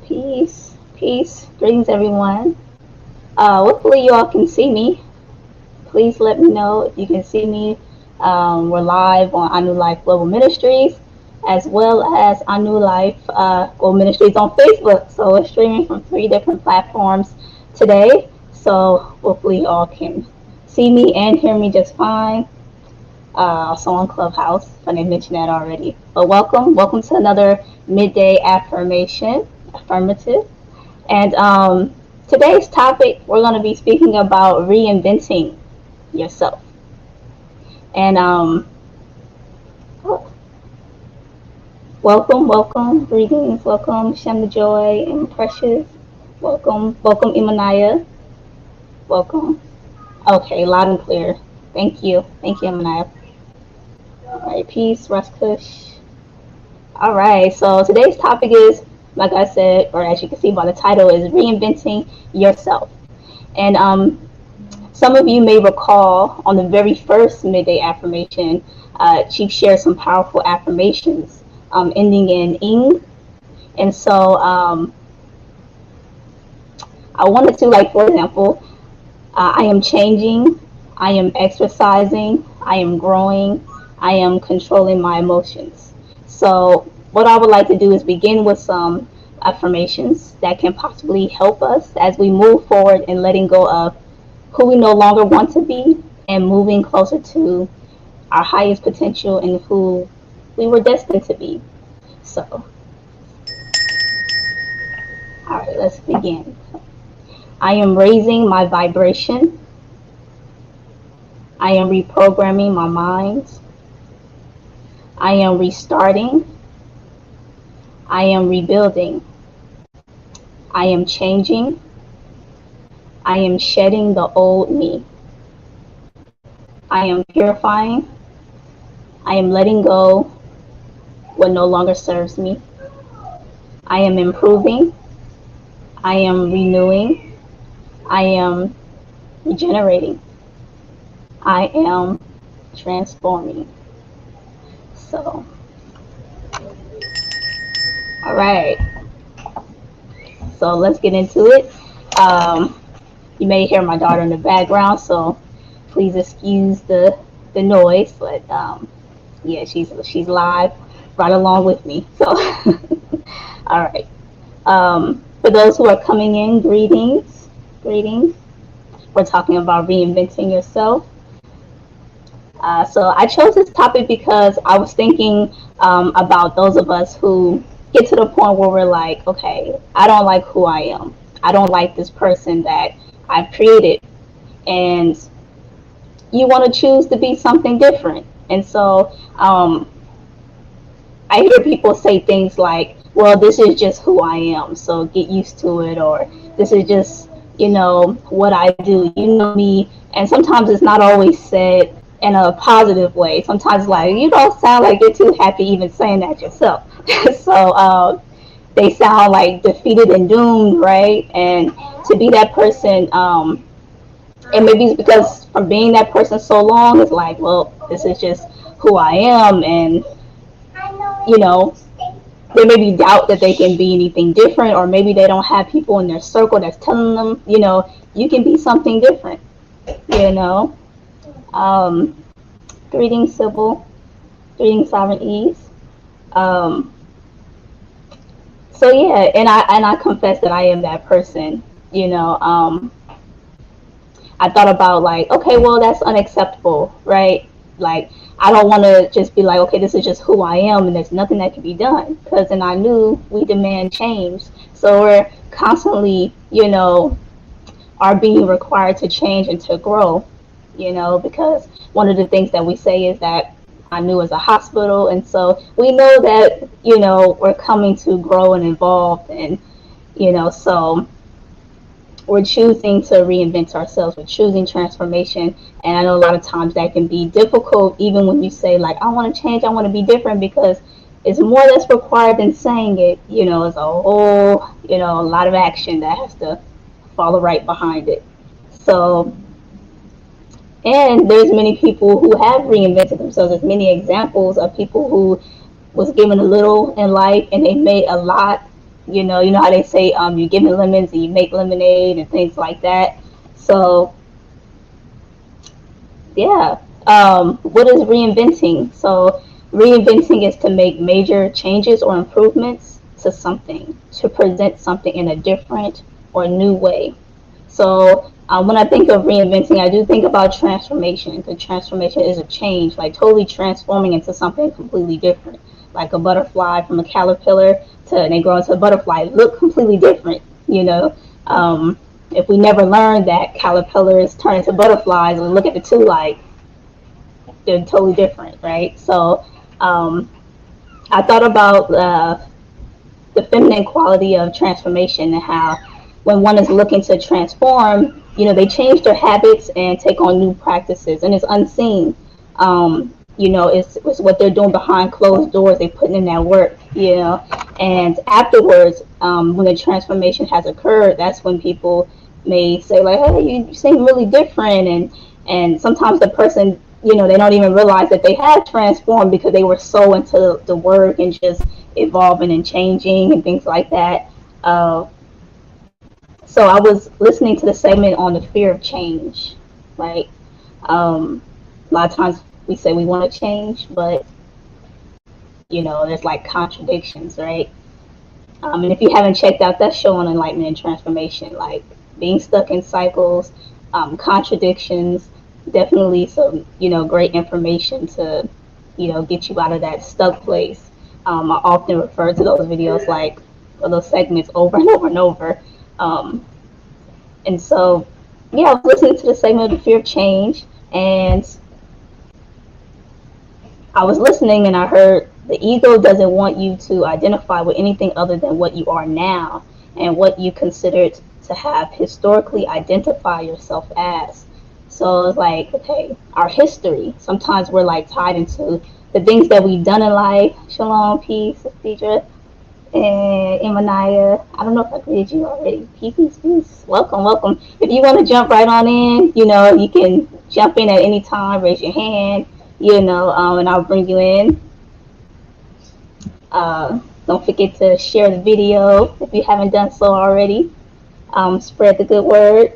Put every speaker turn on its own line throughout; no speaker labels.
Peace. Greetings, everyone. Hopefully, you all can see me. Please let me know if you can see me. We're live on I New Life Global Ministries, as well as I New Life Global Ministries on Facebook. So we're streaming from 3 different platforms today. So hopefully, you all can see me and hear me just fine. Also on Clubhouse, if I didn't mention that already. But welcome to another midday affirmation, affirmative. And today's topic, we're going to be speaking about reinventing yourself. And welcome, greetings, welcome, Shem the Joy and Precious. Welcome, Imanaya. Welcome. Okay, loud and clear. Thank you, Imanaya. All right, peace, Russ Kush. All right, so today's topic is, like I said, or as you can see by the title, is reinventing yourself. And some of you may recall on the very first midday affirmation, Chief shared some powerful affirmations ending in ing. And so I wanted to, like, for example, I am changing, I am exercising, I am growing, I am controlling my emotions. So what I would like to do is begin with some affirmations that can possibly help us as we move forward in letting go of who we no longer want to be and moving closer to our highest potential and who we were destined to be. So, all right, let's begin. I am raising my vibration. I am reprogramming my mind. I am restarting. I am rebuilding. I am changing. I am shedding the old me. I am purifying. I am letting go what no longer serves me. I am improving. I am renewing. I am regenerating. I am transforming. So, all right. So let's get into it. You may hear my daughter in the background, so please excuse the noise. But yeah, she's live right along with me. So, all right. For those who are coming in, greetings. We're talking about reinventing yourself. So I chose this topic because I was thinking about those of us who get to the point where we're like, okay, I don't like who I am. I don't like this person that I've created. And you want to choose to be something different. And so I hear people say things like, well, this is just who I am, so get used to it, or this is just, what I do. You know me. And sometimes it's not always said in a positive way. Sometimes, like, you don't sound like you're too happy even saying that yourself. So they sound like defeated and doomed, right? And to be that person, and maybe it's because from being that person so long, it's like, well, this is just who I am. And, they maybe doubt that they can be anything different, or maybe they don't have people in their circle that's telling them, you can be something different, Greetings, Sybil. Greetings, Sovereign Ease. So yeah, and I confess that I am that person. I thought about, like, okay, well, that's unacceptable, right? Like, I don't want to just be like, okay, this is just who I am and there's nothing that can be done, because in our new, we demand change. So we're constantly, are being required to change and to grow, because one of the things that we say is that I knew as a hospital, and so we know that, we're coming to grow and evolve, and, so we're choosing to reinvent ourselves. We're choosing transformation. And I know a lot of times that can be difficult, even when you say, like, I want to change, I want to be different, because it's more that's required than saying it. It's a whole, a lot of action that has to follow right behind it. So, and there's many people who have reinvented themselves. There's many examples of people who was given a little in life and they made a lot, You know how they say you give me lemons and you make lemonade and things like that. So yeah. What is reinventing? So reinventing is to make major changes or improvements to something, to present something in a different or new way. So when I think of reinventing, I do think about transformation. The transformation is a change, like totally transforming into something completely different, like a butterfly from a caterpillar to and they grow into a butterfly. Look completely different, you know. If we never learned that caterpillars turn into butterflies, and look at the two like they're totally different, right? So um, I thought about the feminine quality of transformation and how when one is looking to transform, they change their habits and take on new practices, and it's unseen. It's what they're doing behind closed doors. They're putting in that work, and afterwards, when the transformation has occurred, that's when people may say like, "Hey, you seem really different," and sometimes the person, they don't even realize that they have transformed because they were so into the work and just evolving and changing and things like that. Uh, so I was listening to the segment on the fear of change, right? A lot of times we say we want to change, but there's like contradictions, right? And if you haven't checked out that show on enlightenment and transformation, like being stuck in cycles, contradictions, definitely some great information to get you out of that stuck place. I often refer to those videos like or those segments over and over and over. Um, and so, yeah, I was listening to the segment of the fear of change, and I was listening and I heard the ego doesn't want you to identify with anything other than what you are now and what you considered to have historically identify yourself as. So it's like, okay, our history, sometimes we're like tied into the things that we've done in life. Shalom, peace, Deidre, and Imanaya. I don't know if I greeted you already. Peace, peace. Welcome, welcome. If you want to jump right on in, you can jump in at any time, raise your hand, and I'll bring you in. Don't forget to share the video if you haven't done so already. Spread the good word.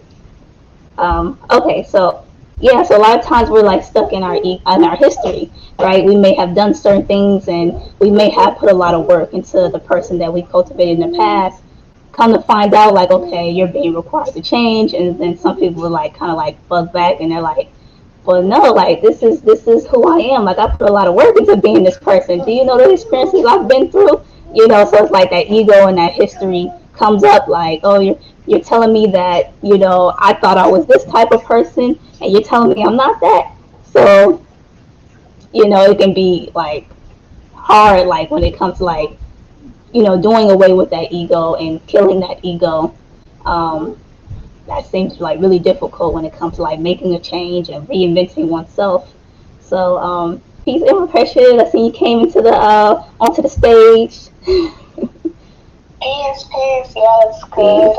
Okay, so yeah, so a lot of times we're like stuck in our history, right? We may have done certain things, and we may have put a lot of work into the person that we cultivated in the past. Come to find out, like, okay, you're being required to change, and then some people are like kind of like bug back, and they're like, well, no, like this is who I am. Like I put a lot of work into being this person. Do you know the experiences I've been through? So it's like that ego and that history comes up. Like, oh, you're telling me that I thought I was this type of person, and you're telling me I'm not that. So it can be like hard, like when it comes to like doing away with that ego and killing that ego. Um, that seems like really difficult when it comes to like making a change and reinventing oneself. So peace and precious. I see you came into the onto the stage.
Peace, peace. Yes, good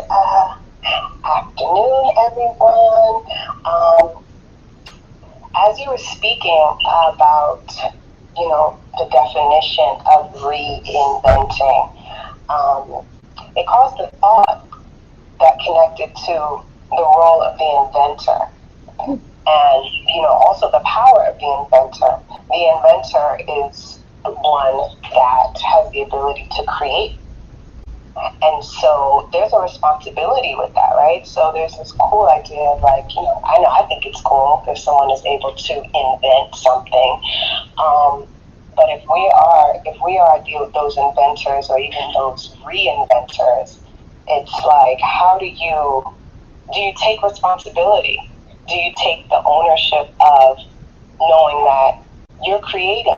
afternoon, everyone. As you were speaking about, the definition of reinventing, it caused the thought that connected to the role of the inventor and also the power of the inventor. The inventor is the one that has the ability to create, and so there's a responsibility with that, right? So there's this cool idea of like, I think it's cool if someone is able to invent something, but if we are those inventors or even those reinventors, it's like, how do you take responsibility? Do you take the ownership of knowing that you're creating?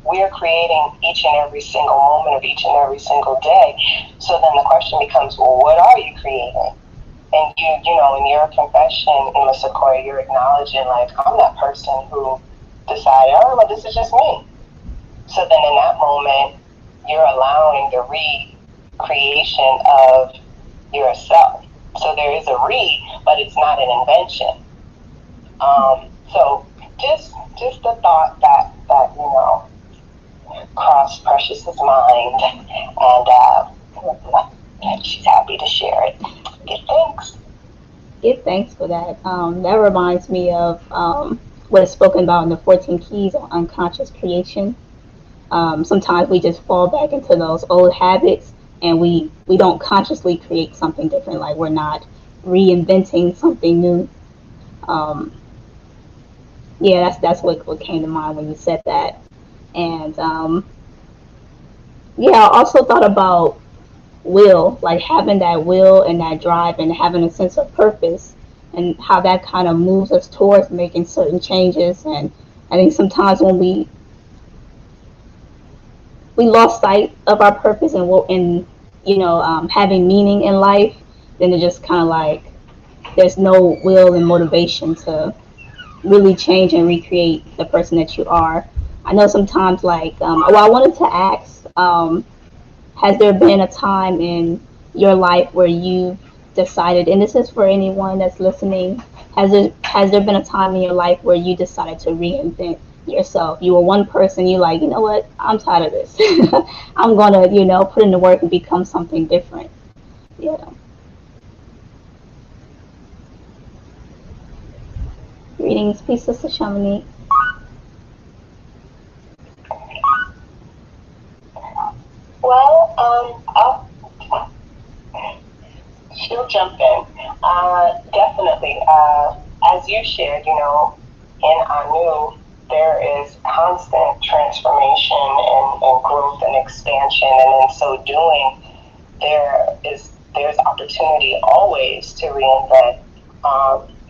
We're creating each and every single moment of each and every single day. So then the question becomes, well, what are you creating? And in your confession, in the Sequoia, you're acknowledging like, I'm that person who decided, oh, well, this is just me. So then in that moment, you're allowing the recreation of yourself. So there is a but it's not an invention. So just the thought that crossed Precious's mind, and and she's happy to share it. Give thanks.
Give thanks for that. That reminds me of what is spoken about in the 14 Keys on unconscious creation. Sometimes we just fall back into those old habits, and we don't consciously create something different. Like we're not reinventing something new. Um, yeah, that's what came to mind when you said that. And yeah, I also thought about will, like having that will and that drive and having a sense of purpose, and how that kind of moves us towards making certain changes. And I think sometimes when we lost sight of our purpose and what in having meaning in life, then it just kind of like there's no will and motivation to really change and recreate the person that you are. I know sometimes like well, I wanted to ask, has there been a time in your life where you decided, and this is for anyone that's listening, has there been a time in your life where you decided to reinvent yourself? You were one person, you like, you know what, I'm tired of this. I'm gonna, put in the work and become something different. Yeah. Greetings, peace, Sister Shamini.
Well, she'll jump in. Definitely. As you shared, in Anu, there is constant transformation and growth and expansion, and in so doing, there's opportunity always to reinvent.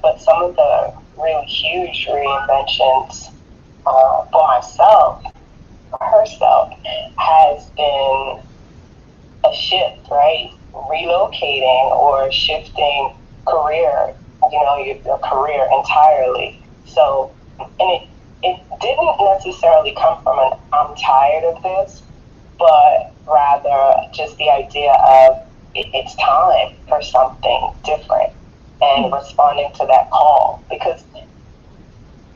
But some of the really huge reinventions for myself, herself, has been a shift, right? Relocating or shifting career, your career entirely. So, and it didn't necessarily come from an I'm tired of this, but rather just the idea of it's time for something different and responding to that call, because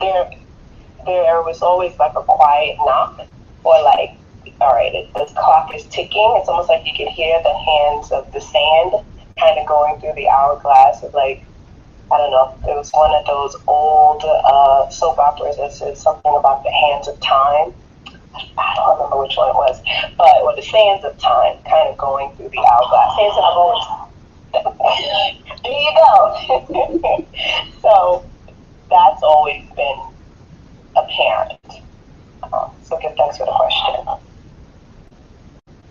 there was always like a quiet knock, or like, all right, this clock is ticking. It's almost like you can hear the hands of the sand kind of going through the hourglass of like, I don't know, it was one of those old soap operas that said something about the hands of time. I don't remember which one it was, but with the sands of time kind of going through the hourglass. Hands of always. There you go. So that's always been apparent. So give thanks for the question.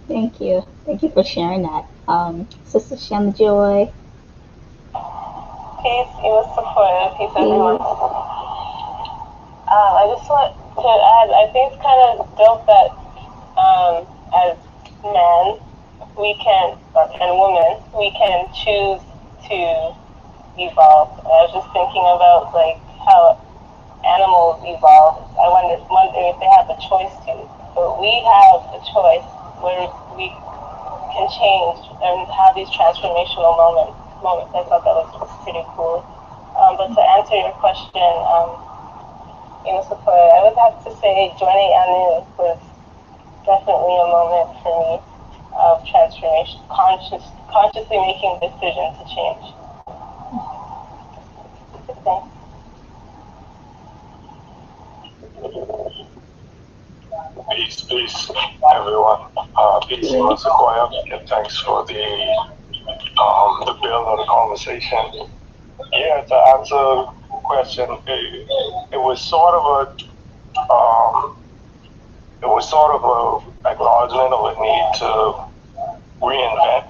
Thank you. Thank you for sharing that. Sister Shem Joy.
Peace, it was supportive. Peace, everyone. I just want to add, I think it's kind of dope that as men, we can, and women, we can choose to evolve. I was just thinking about like how animals evolve. I wonder if they have a choice to, but we have a choice where we can change and have these transformational moments. I thought that was pretty cool. But to answer your question, support, I would have to say joining ANU was definitely a moment for me of transformation, consciously making a decision to change. Thanks.
Peace, everyone. Peace, Sequoia, and thanks for the build of the conversation. Yeah, to answer the question, it was sort of a acknowledgement of a need to reinvent,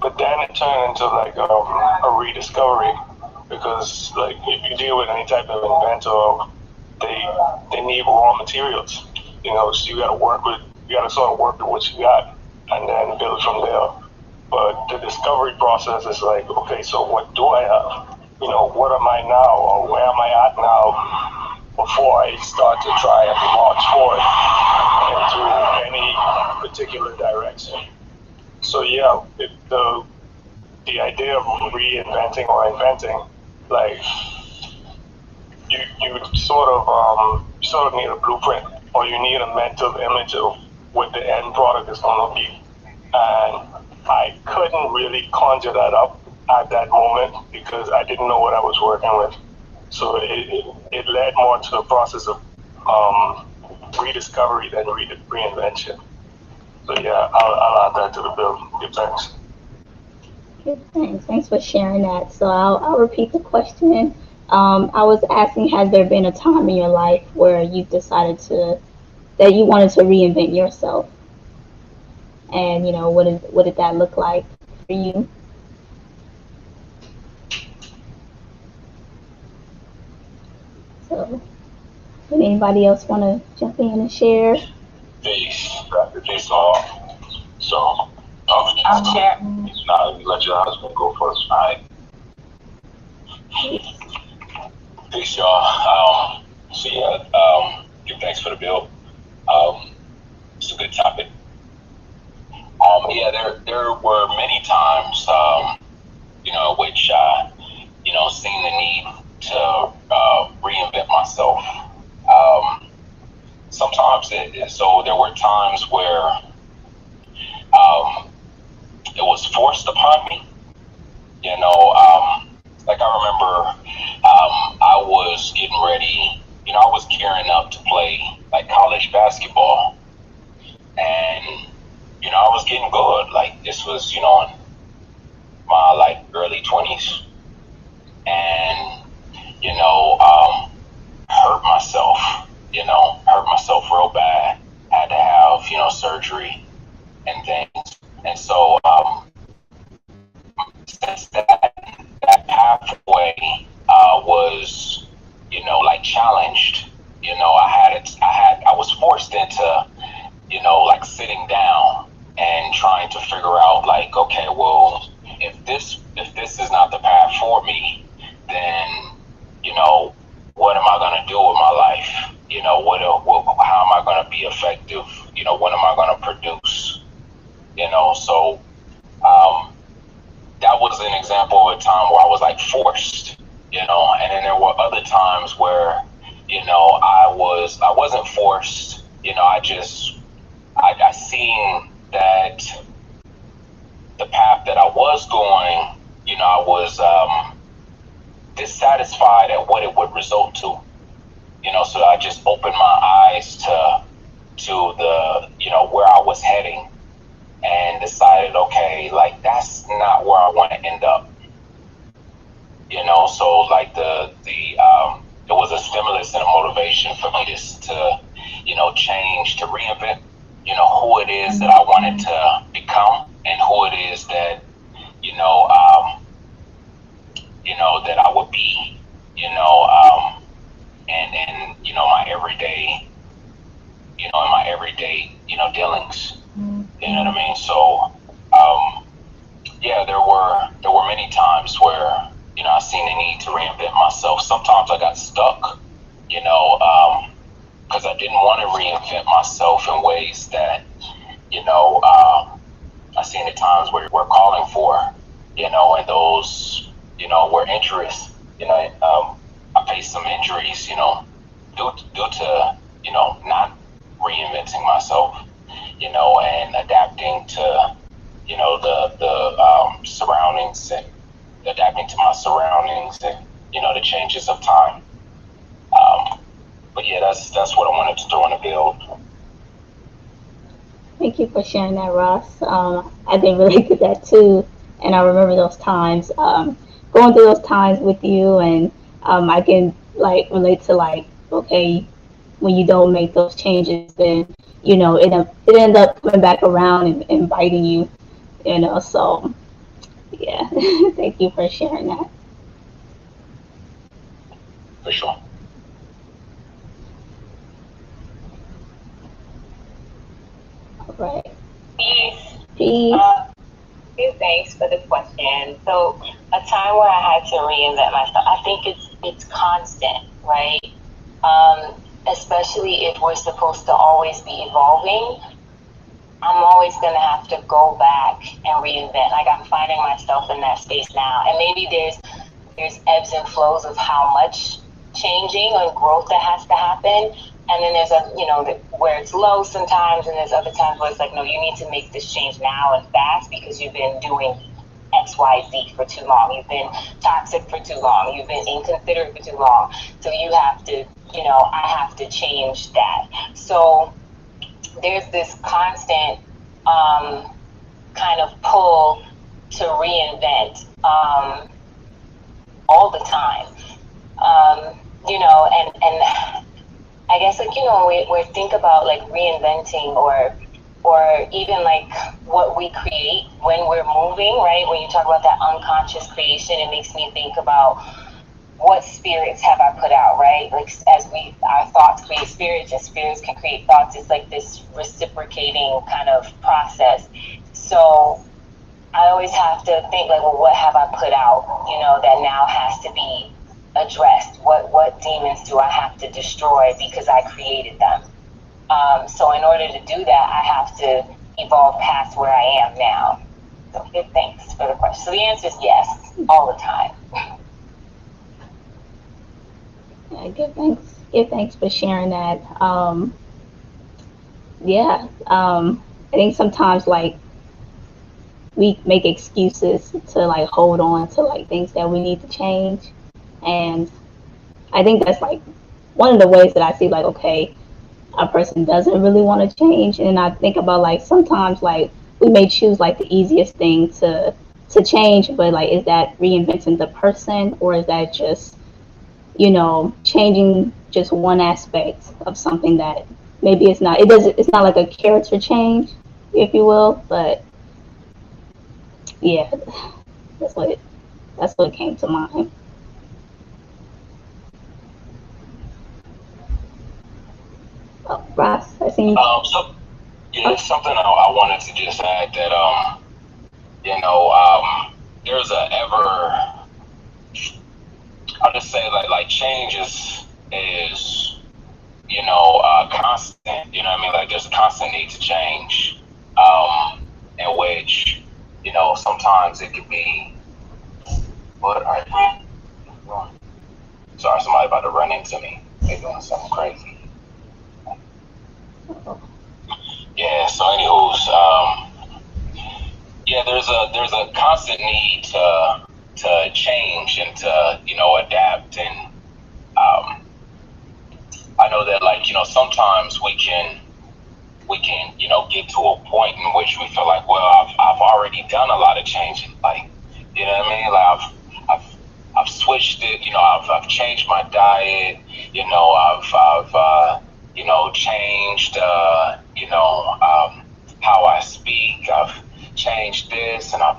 but then it turned into like a rediscovery, because like if you deal with any type of inventor, they need raw materials. So you gotta sort of work with what you got and then build from there. But the discovery process is like, okay, so what do I have? What am I now, or where am I at now, before I start to try and march forward into any particular direction. So yeah, the idea of reinventing or inventing, like you sort of need a blueprint, or you need a mental image of what the end product is going to be. And I could couldn't really conjure that up at that moment because I didn't know what I was working with. So it led more to the process of rediscovery than reinvention. So yeah, I'll add that to the bill. Give thanks.
Good, thanks for sharing that. So I'll repeat the question. I was asking, has there been a time in your life where you decided that you wanted to reinvent yourself? And what did that look like for you? So, would anybody else want to jump in and share?
Peace all. So, I'll share. Now, you let your husband go first. All right. Peace, y'all. So yeah, give thanks for the bill. It's a good topic. Yeah, there were many times, which seen the need to reinvent myself. Sometimes so there were times where it was forced upon me. Like I remember, I was getting ready. I was gearing up to play like college basketball, and I was getting good. Like this was, in my like early 20s, and hurt myself. Hurt myself real bad. Had to have surgery and things, and so since that pathway was like challenged. I was forced into like sitting down and trying to figure out like, okay, well, if this is not the path for me, then what am I going to do with my life? How am I going to be effective? What am I going to produce? So that was an example of a time where I was like forced, and then there were other times where I wasn't forced. I seen that the path that I was going, I was dissatisfied at what it would result to. So I just opened my eyes to the where I was heading, and decided, okay, like that's not where I want to end up. So like it was a stimulus and a motivation for me to change, to reinvent, who it is that I wanted to become, and who it is that, that I would be, and my everyday, in my everyday, dealings. You know what I mean? So, yeah, there were many times where, I seen the need to reinvent myself. Sometimes I got stuck, because I didn't want to reinvent myself in ways that, I seen the times where we're calling for, and those, were interests. I faced some injuries, due to, not reinventing myself, and adapting to, the surroundings, and adapting to my surroundings, and, the changes of time. But yeah, that's what I wanted to do on the build.
Thank you for sharing that, Ross. I can relate to that too, and I remember those times, going through those times with you, and I can like relate to like, okay, when you don't make those changes, then it end up coming back around and biting you, So yeah, thank you for sharing that.
For sure.
All right.
Peace.
Peace.
Thanks for the question. So, a time where I had to reinvent myself, I think it's constant, right? Especially if we're supposed to always be evolving. I'm always going to have to go back and reinvent. Like I'm finding myself in that space now, and maybe there's ebbs and flows of how much
changing and growth that has to happen. And then there's where it's low sometimes, and there's other times where it's like, no, you need to make this change now and fast because you've been doing X, Y, Z for too long. You've been toxic for too long. You've been inconsiderate for too long. So you have to, I have to change that. So there's this constant kind of pull to reinvent all the time. And I guess when we think about like reinventing or even like what we create when we're moving, right? When you talk about that unconscious creation, it makes me think about what spirits have I put out, right? Like our thoughts create spirits and spirits can create thoughts. It's like this reciprocating kind of process. So I always have to think like, well, what have I put out, that now has to be addressed? What demons do I have to destroy because I created them? So in order to do that, I have to evolve past where I am now. So give thanks for the question. So the answer is yes, all the time.
Yeah, give thanks for sharing that. I think sometimes like we make excuses to like hold on to like things that we need to change, and I think that's like one of the ways that I see like, okay, a person doesn't really want to change, and I think about like sometimes like we may choose like the easiest thing to change, but like is that reinventing the person, or is that just changing just one aspect of something that maybe it's not like a character change, if you will, but yeah, that's what came to mind. Oh, Ross, I think.
Something I wanted to just add that there's a I'll just say like change is constant. You know what I mean? Like there's a constant need to change, in which sometimes it could be. What are you doing? Sorry, somebody about to run into me. They're doing something crazy. Yeah. So, anywho's, there's a constant need to change and to adapt, and I know that sometimes we can get to a point in which we feel like, well, I've already done a lot of changing, like you know what I mean, like I've switched it, I've changed my diet, I've changed how I speak, I've changed this, and I've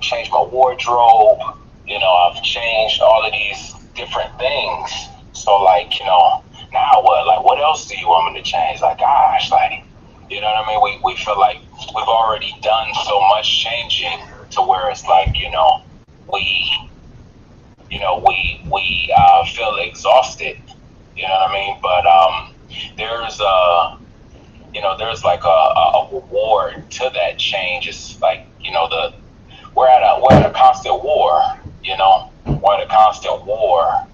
changed my wardrobe, I've changed all of these different things. So now what? Like, what else do you want me to change? Like, gosh, like, you know what I mean? We feel like we've already done so much changing to where it's like, we feel exhausted. You know what I mean? But there's like a reward to that change. It's like we're at a constant war. We're at a constant war.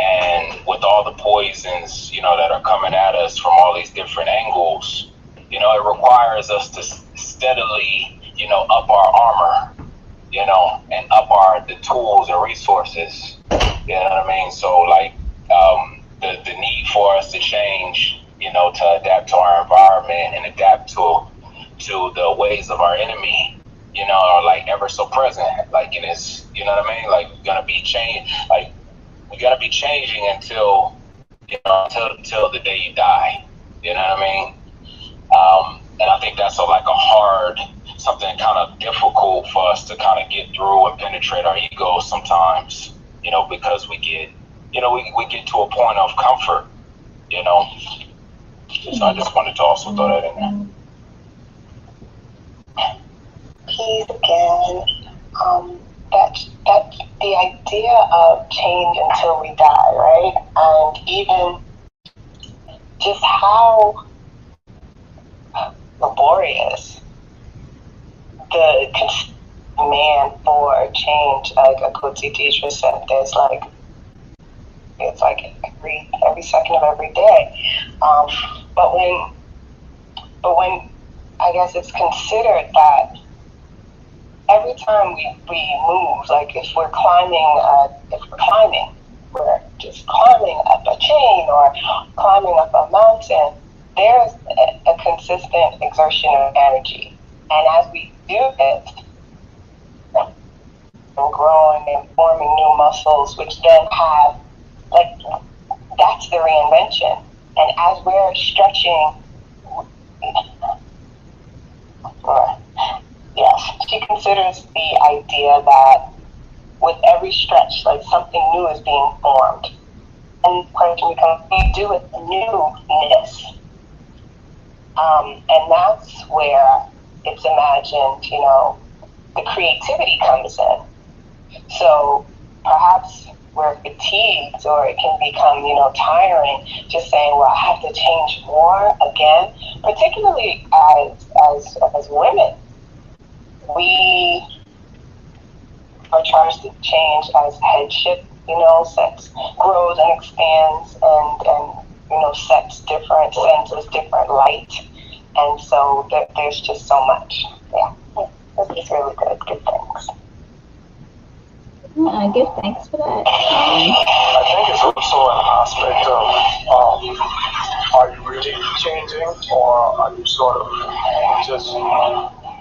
And with all the poisons, that are coming at us from all these different angles, it requires us to steadily, up our armor, and up the tools and resources. You know what I mean? So the need for us to change, to adapt to our environment and adapt to the ways of our enemy, are like ever so present. Like it is, you know what I mean? Like gonna be changed. Like we gotta be changing until until the day you die. You know what I mean? And I think that's something kind of difficult for us to kind of get through and penetrate our egos sometimes. Because we get we get to a point of comfort. So I just wanted to also throw that in there.
Peace again. That the idea of change until we die, right? And even just how laborious the demand for change, like a Kuti teacher said, there's like It's like every second of every day. But when I guess it's considered that every time we move, like if we're climbing, we're just climbing up a chain or climbing up a mountain, there's a consistent exertion of energy. And as we do this, and growing and forming new muscles, which then have, like, that's the reinvention. And as we're stretching, yes, she considers the idea that with every stretch, like something new is being formed. And the question becomes, what do you do with the newness? And that's where it's imagined, the creativity comes in. So perhaps we're fatigued, or it can become, tiring, just saying, well, I have to change more again, particularly as women. We are charged to change as headship, sex grows and expands and sets different, senses different light. And so there's just so much. Yeah, it's just really good things.
I give thanks for that.
I think it's also an aspect of are you really changing, or are you sort of just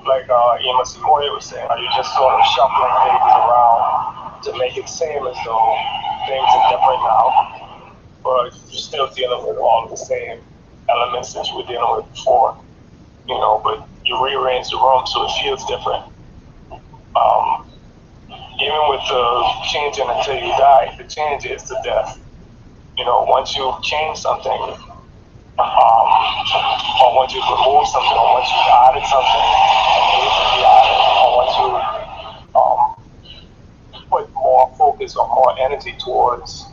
like Emma Sequoia was saying, are you just sort of shuffling things around to make it seem as though things are different now, but you're still dealing with all the same elements that you were dealing with before, but you rearrange the room so it feels different. Even with the changing until you die, the change is the death. Once you change something, or once you remove something, or once you've added something, and needs to be added, or once you put more focus or more energy towards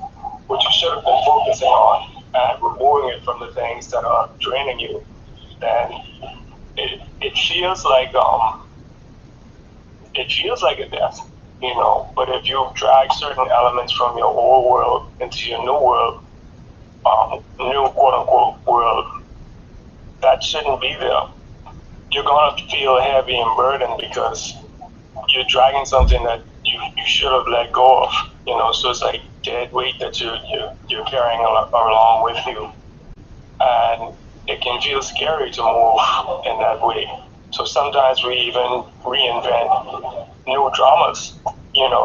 what you should have been focusing on, and removing it from the things that are draining you, then it feels like a death. But if you drag certain elements from your old world into your new world, new quote-unquote world, that shouldn't be there. You're going to feel heavy and burdened because you're dragging something that you should have let go of, so it's like dead weight that you're carrying along with you. And it can feel scary to move in that way. So sometimes we even reinvent new dramas,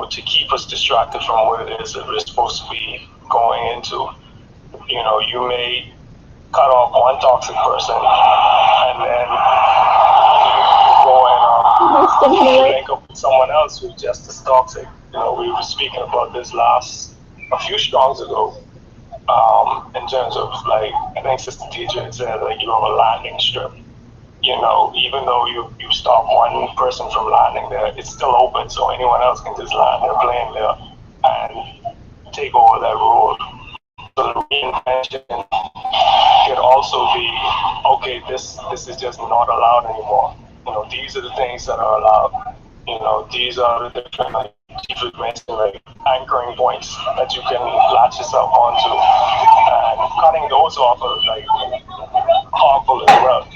to keep us distracted from what it is that we're supposed to be going into. You may cut off one toxic person and then go and link up with someone else who's just as toxic. We were speaking about this a few strongs ago, in terms of, like, I think Sister Teacher had said, like, you have a landing strip. Even though you stop one person from landing there, it's still open, so anyone else can just land their plane there and take over that road. So the reinvention could also be, okay, this is just not allowed anymore. These are the things that are allowed. These are the different, like, frequency, like, anchoring points that you can latch yourself onto, and cutting those off are, like, harmful as well.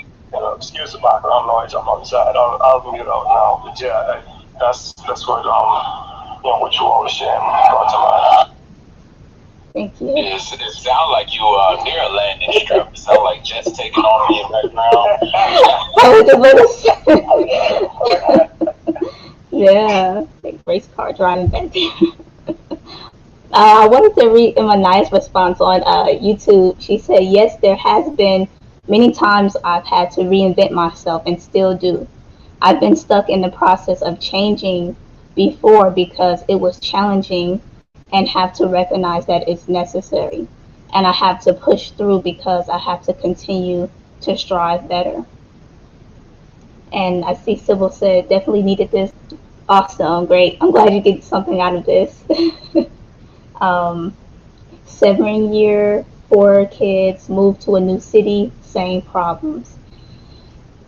Excuse the background noise. I'm outside. I'll mute out now. But yeah, that's what what you always sharing brought to mind.
Thank you.
It sounds like you near a landing strip. It sounds like jets taking on me in the background.
Yeah, like race car driving back there. I wanted to read Emma Nice response on YouTube. She said, yes, there has been many times I've had to reinvent myself and still do. I've been stuck in the process of changing before because it was challenging and have to recognize that it's necessary. And I have to push through because I have to continue to strive better. And I see Sybil said, definitely needed this. Awesome, great. I'm glad you did something out of this. 7-year, 4 kids, moved to a new city, same problems.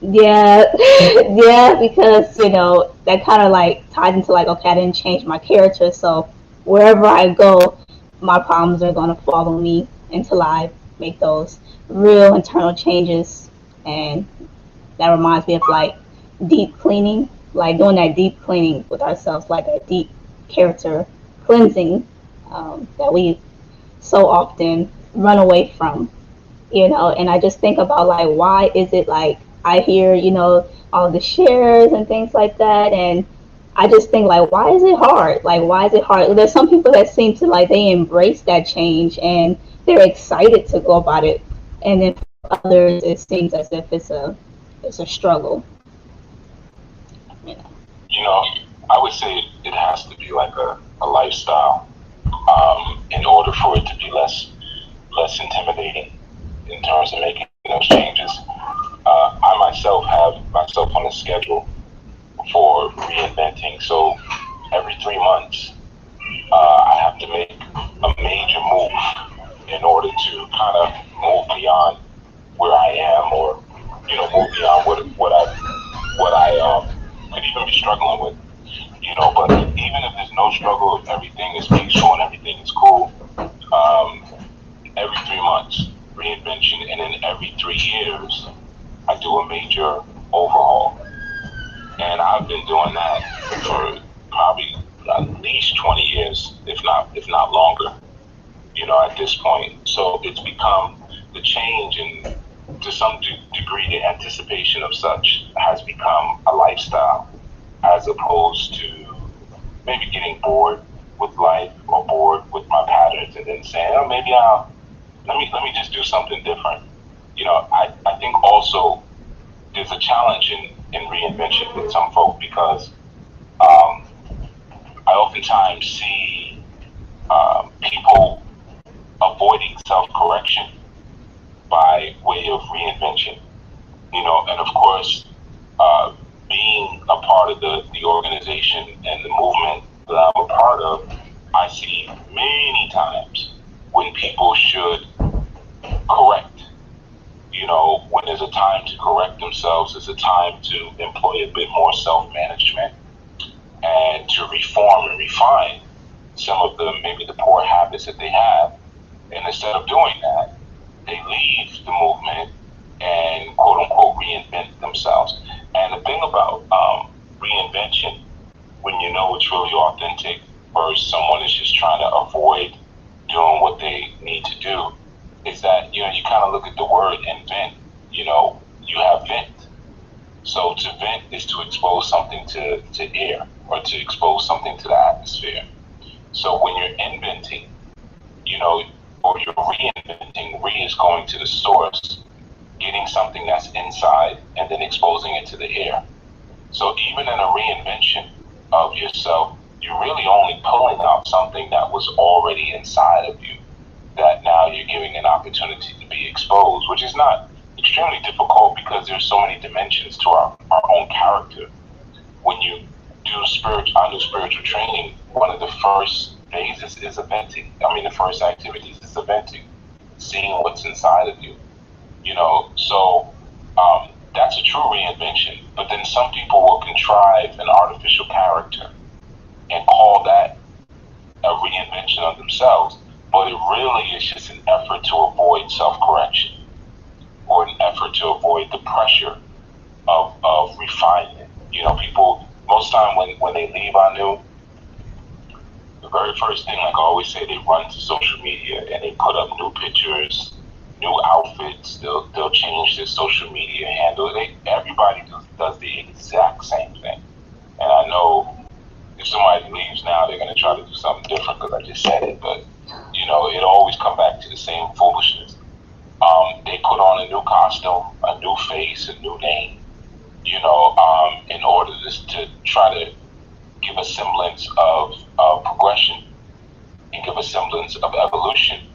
Yeah, yeah, because that kind of like tied into like, okay, I didn't change my character, so wherever I go, my problems are going to follow me until I make those real internal changes. And that reminds me of like deep cleaning, like doing that deep cleaning with ourselves, like a deep character cleansing that we so often run away from, you know. And I just think about like, why is it like I hear, you know, all the shares and things like that, and I just think like, why is it hard? Like, why is it hard? There's some people that seem to like they embrace that change and they're excited to go about it, and then for others it seems as if it's a struggle, you know.
You know, I would say it has to be like a lifestyle in order for it to be less intimidating in terms of making those changes. I myself have myself on a schedule for reinventing. So every 3 months, I have to make a major move in order to kind of move beyond where I am, or move beyond what I could even be struggling with. But even if there's no struggle, if everything is peaceful and everything is cool, every 3 months reinvention, and then every 3 years I do a major overhaul. And I've been doing that for probably at least 20 years, if not longer, at this point. So it's become the change, and to some degree the anticipation of such has become a lifestyle, as opposed to maybe getting bored with life or bored with my patterns and then saying, oh, maybe let me just do something different. I think also there's a challenge in reinvention with some folk, because I oftentimes see people avoiding self-correction by way of reinvention. And of course, being a part of the organization and the movement that I'm a part of, I see many times when people should correct. When there's a time to correct themselves, there's a time to employ a bit more self-management and to reform and refine some of maybe the poor habits that they have. And instead of doing that, they leave the movement and quote unquote reinvent themselves. And the thing about reinvention, when you know it's really authentic, versus someone is just trying to avoid doing what they need to do, is that you kind of look at the word invent. You have vent. So to vent is to expose something to air, or to expose something to the atmosphere. So when you're inventing, or you're reinventing, re is going to the source, getting something that's inside and then exposing it to the air. So even in a reinvention of yourself, you're really only pulling out something that was already inside of you, that now you're giving an opportunity to be exposed, which is not extremely difficult, because there's so many dimensions to our own character. When you do spiritual training, one of the first phases is eventing. The first activities is eventing, seeing what's inside of you. So that's a true reinvention. But then some people will contrive an artificial character and call that a reinvention of themselves. But it really is just an effort to avoid self-correction, or an effort to avoid the pressure of refinement. People, most time when they leave our new, the very first thing, like I always say, they run to social media and they put up new pictures, new outfits. They'll change their social media handle. Everybody does the exact same thing. And I know if somebody leaves now, they're going to try to do something different, because I just said it. But it always come back to the same foolishness. They put on a new costume, a new face, a new name, in order to try to give a semblance of progression and give a semblance of evolution.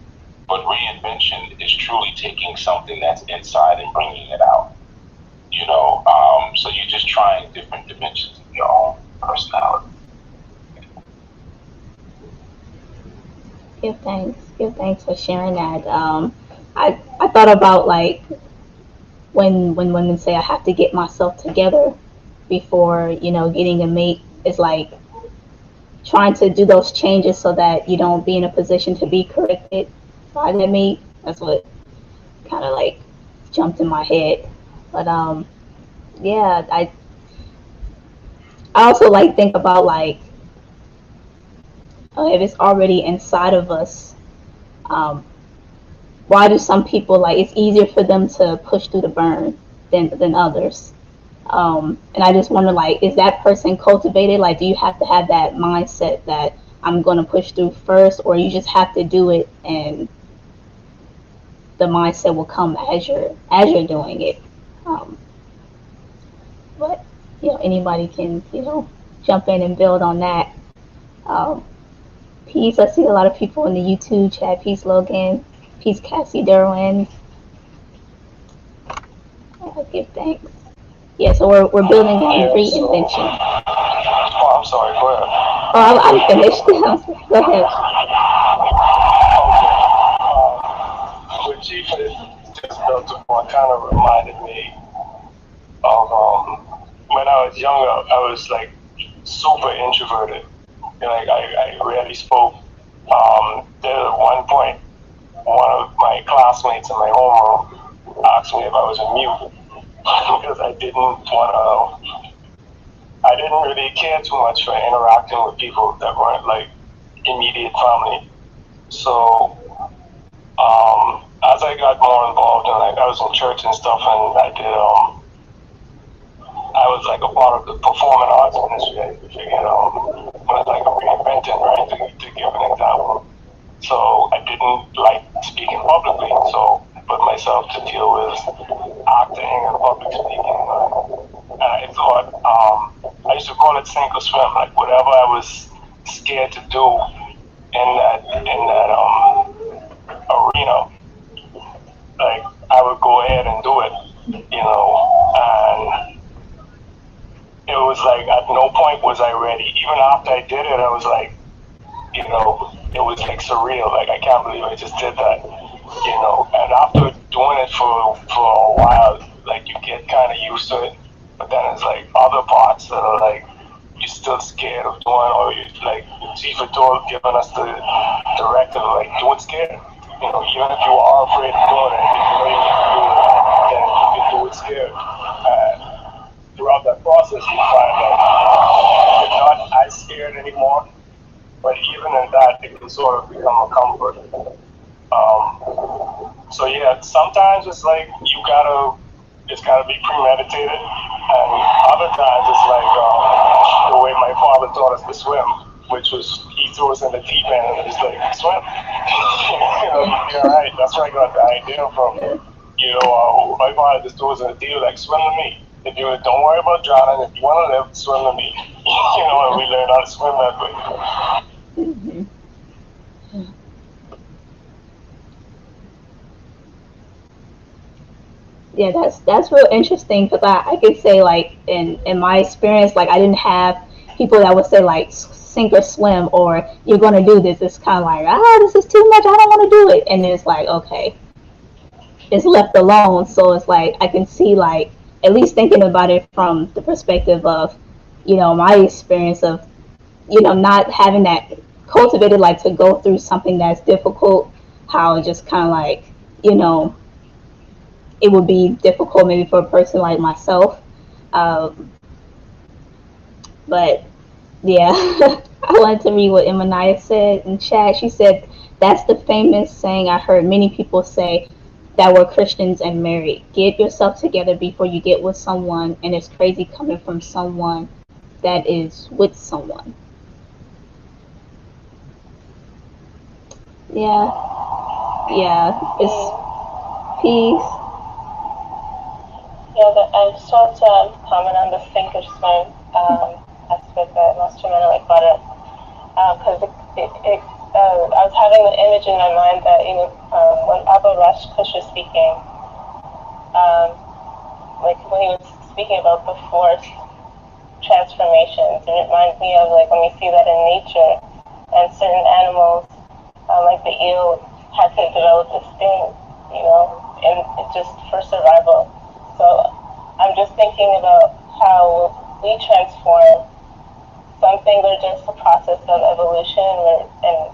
But reinvention is truly taking something that's inside and bringing it out. So you're just trying different dimensions of your own personality.
Give thanks for sharing that. I thought about like when women say I have to get myself together before getting a mate. It's like trying to do those changes so that you don't be in a position to be corrected by that mate. That's what kind of like jumped in my head. But yeah, I also like think about like if it's already inside of us, um, why do some people like it's easier for them to push through the burn than others? And I just wonder, like, is that person cultivated? Like, do you have to have that mindset that I'm going to push through first, or you just have to do it, and the mindset will come as you're doing it? Um, but anybody can jump in and build on that. Um, Peace. I see a lot of people in the YouTube chat. Peace, Logan. Peace, Cassie Derwin. I give thanks. Yeah, so we're building on reinvention.
Oh, I'm sorry. Go ahead.
Oh, I'm finished. Go ahead.
Okay. What Chief just built upon kind of reminded me of when I was younger. I was like super introverted. Like I rarely spoke. There at one point, one of my classmates in my homeroom asked me if I was a mute because I didn't really care too much for interacting with people that weren't like immediate family. So as I got more involved and like I was in church and stuff, and I was like a part of the performing arts industry. I figured was like a reinventing, right? To give an example. So I didn't like speaking publicly, so I put myself to deal with acting and public speaking. And I thought, I used to call it sink or swim, like whatever I was scared to do in that arena, like I would go ahead and do it, and it was like at no point was I ready. Even after I did it, I was like, it was like surreal. Like I can't believe I just did that. And after doing it for a while, like you get kind of used to it. But then it's like other parts that are like you're still scared of doing, or you like Chief had given us the directive like do it scared. Even if you are afraid of doing it, if you know you need to do it, then you can do it scared. And throughout that process, you find that you're not as scared anymore. But even in that, it can sort of become a comfort. So yeah, sometimes it's like it's gotta be premeditated, and other times it's like the way my father taught us to swim, which was he threw us in the deep end and it's like swim. You're right. That's where I got the idea from. My father just threw us in the deep like swim to me. If you don't worry about drowning, if you want to live, swim to me. And we learned how to swim that way.
Mm-hmm. Yeah, that's real interesting because I could say like in my experience, like I didn't have people that would say like sink or swim or you're gonna do this. It's kind of like this is too much. I don't want to do it, and then it's like okay, it's left alone. So it's like I can see like at least thinking about it from the perspective of my experience of not having that cultivated like to go through something that's difficult. How it just kind of like it would be difficult maybe for a person like myself. Um, but yeah, I wanted to read what Emanaya said in chat. She said, that's the famous saying I heard many people say that were Christians and married. Get yourself together before you get with someone, and it's crazy coming from someone that is with someone. Yeah, it's peace.
Yeah, I just want to comment on the sink or swim aspect that Master Menelik brought up. Because I was having the image in my mind that when Abba Rash Kush was speaking, like when he was speaking about the forced transformations, it reminds me of like when we see that in nature and certain animals, like the eel, had to develop this sting, and it's just for survival. So I'm just thinking about how we transform something think we're just a process of evolution, and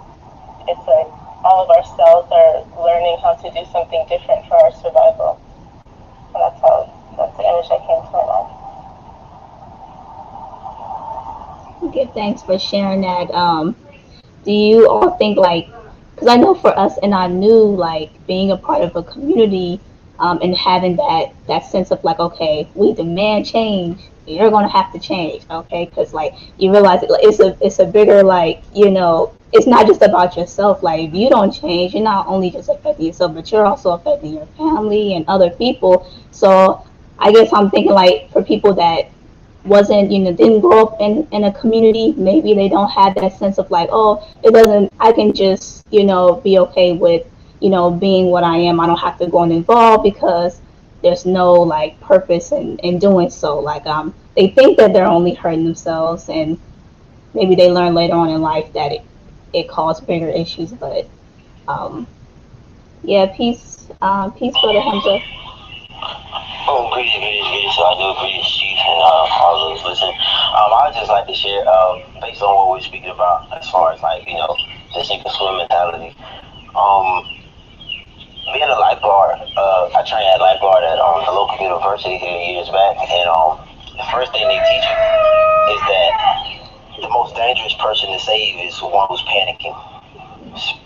it's like all of our cells are learning how to do something different for our survival. And that's the image that came to my mind.
Okay, thanks for sharing that. Do you all think like, because I know for us and I knew like being a part of a community, and having that sense of like, okay, we demand change, you're gonna have to change, okay? Because like you realize it's a bigger, like, it's not just about yourself. Like if you don't change, you're not only just affecting yourself, but you're also affecting your family and other people. So I guess I'm thinking like for people that wasn't, didn't grow up in a community, maybe they don't have that sense of like, oh, it doesn't, I can just, be okay with, being what I am. I don't have to go and involve because there's no like purpose in doing so. Like, they think that they're only hurting themselves, and maybe they learn later on in life that it caused bigger issues. But yeah, peace, brother Hamza.
Oh, greetings. So I do agree, Chief, and all those listening. I'd just like to share, based on what we're speaking about, as far as like, the sink or swim mentality. Being a lifeguard, I trained at lifeguard at the local university here years back, and the first thing they teach you is that the most dangerous person to save is the one who's panicking.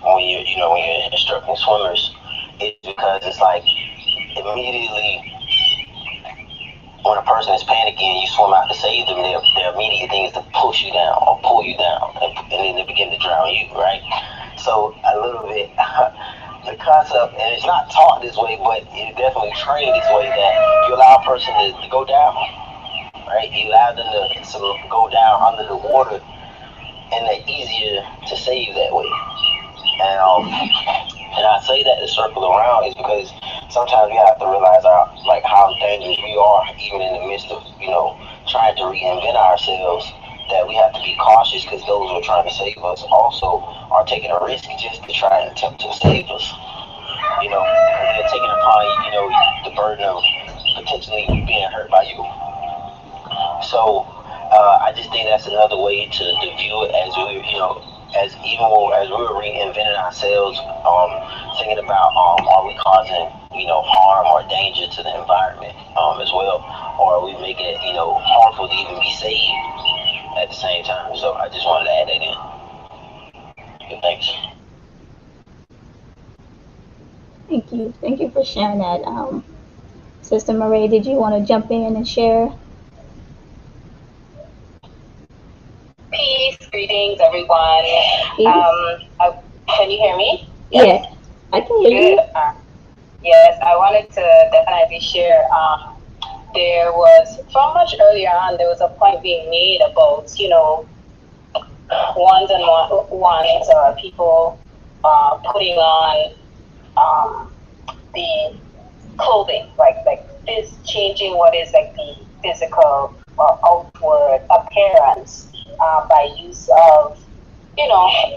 When you're instructing swimmers, it's because it's like immediately when a person is panicking and you swim out to save them, their immediate thing is to push you down or pull you down, and then they begin to drown you, right? So a little bit, the concept, and it's not taught this way, but it's definitely trained this way, that you allow a person to go down, right? You allow them to go down under the water, and they're easier to save that way. And I say that to circle around is because sometimes we have to realize how dangerous we are, even in the midst of trying to reinvent ourselves. That we have to be cautious because those who are trying to save us also are taking a risk just to try and attempt to save us. Because they're taking upon the burden of potentially being hurt by you. So I just think that's another way to view it, as we, as even as we were reinventing ourselves, thinking about are we causing harm or danger to the environment as well, or are we making it harmful to even be saved at the same time? So I just wanted to add that in. Good, thanks.
Thank you for sharing that. Sister Marie, did you want to jump in and share?
Peace, greetings, everyone.
Peace.
Can you hear me?
Yes, I can hear you.
Yes, I wanted to definitely share. There was, from much earlier on, there was a point being made about, ones or people putting on the clothing, like this changing what is like the physical or outward appearance by use of,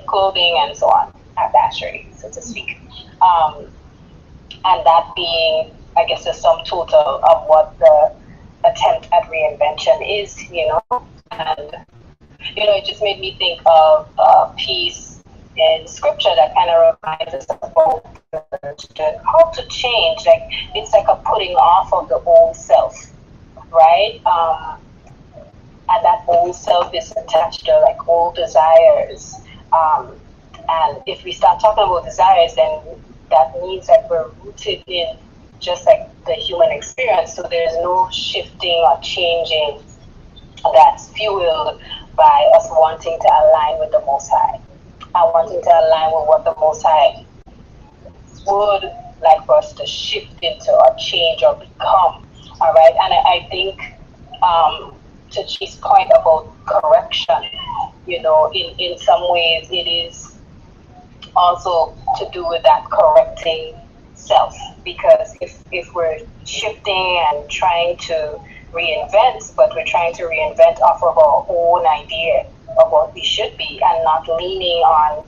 clothing and so on, haberdashery, so to speak. And that being, I guess, the sum total of what the attempt at reinvention is, and, it just made me think of a piece in scripture that kind of reminds us about how to change. Like, it's like a putting off of the old self, right? And that old self is attached to like old desires. And if we start talking about desires, then that means that we're rooted in just like the human experience. So there's no shifting or changing that's fueled by us wanting to align with the Most High and wanting to align with what the Most High would like for us to shift into or change or become. All right. And I think to Chi's point about correction, in some ways it is also to do with that correcting self, because if we're shifting and trying to reinvent, but we're trying to reinvent off of our own idea of what we should be and not leaning on,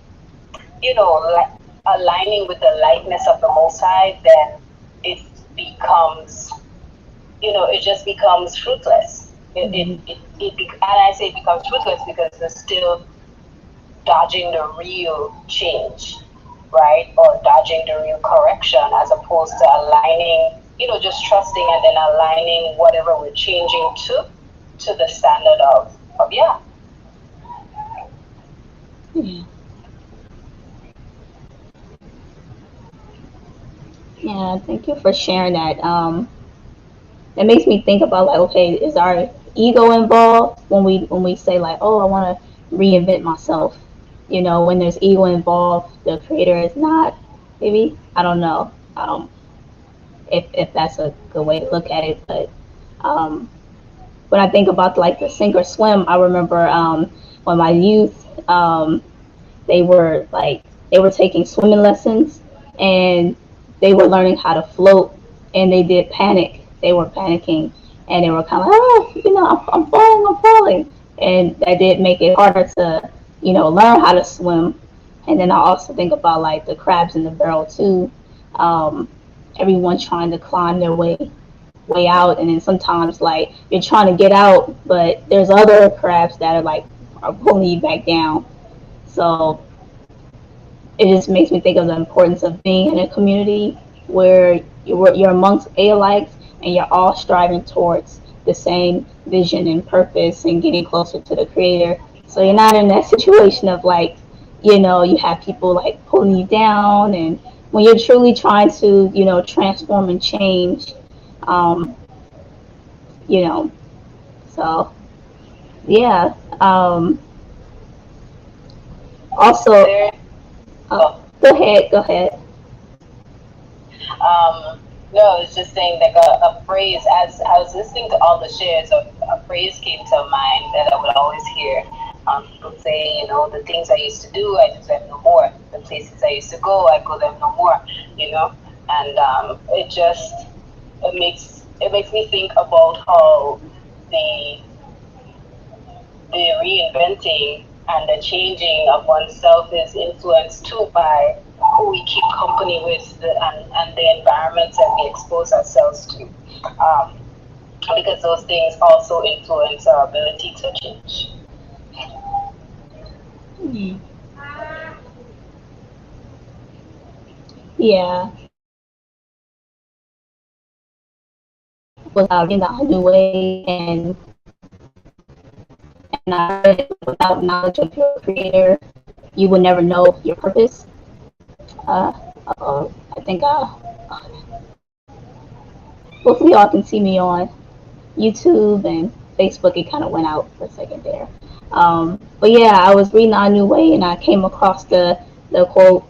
like aligning with the likeness of the Most High, then it becomes, it just becomes fruitless. And I say it becomes fruitless because they're still dodging the real change, right? Or dodging the real correction as opposed to aligning, just trusting and then aligning whatever we're changing to the standard of yeah.
Yeah. Yeah, thank you for sharing that. It makes me think about like, okay, is our ego involved when we say like, oh, I want to reinvent myself? You know, when there's ego involved, the creator is not. Maybe I don't know. If that's a good way to look at it, but um, when I think about like the sink or swim, I remember when my youth they were like they were taking swimming lessons and they were learning how to float and they did panic. They were panicking and they were kind of like, oh, I'm falling, and that did make it harder to learn how to swim. And then I also think about like the crabs in the barrel too. Um, Everyone trying to climb their way out, and then sometimes like you're trying to get out, but there's other crabs that are pulling you back down. So it just makes me think of the importance of being in a community where you're amongst alike and you're all striving towards the same vision and purpose and getting closer to the creator. So you're not in that situation of like, you have people like pulling you down, and when you're truly trying to, transform and change, um, you know, so yeah. Also,
There.
uh, go ahead.
No, it's just saying like a phrase. As I was listening to all the shares, a phrase came to mind that I would always hear. People say, the things I used to do, I do them no more. The places I used to go, I go them no more. And it makes me think about how the the reinventing and the changing of oneself is influenced too by who we keep company with and the environments that we expose ourselves to. Um, because those things also influence our ability to change.
Hmm. Yeah, without reading the new way, and I read without knowledge of your creator, you will never know your purpose. I think hopefully y'all can see me on YouTube and Facebook. It kind of went out for a second there. But yeah, I was reading our new way and I came across the quote,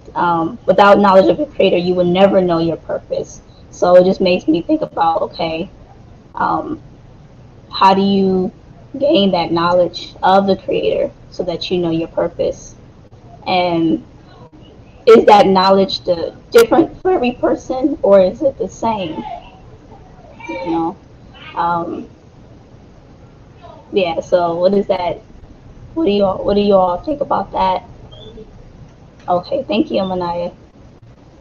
without knowledge of your creator, you will never know your purpose. So it just makes me think about, okay, um, how do you gain that knowledge of the creator so that you know your purpose? And is that knowledge different for every person or is it the same? You know? Um, yeah, so what is that? What do you all think about that? Okay, thank you, Manaya.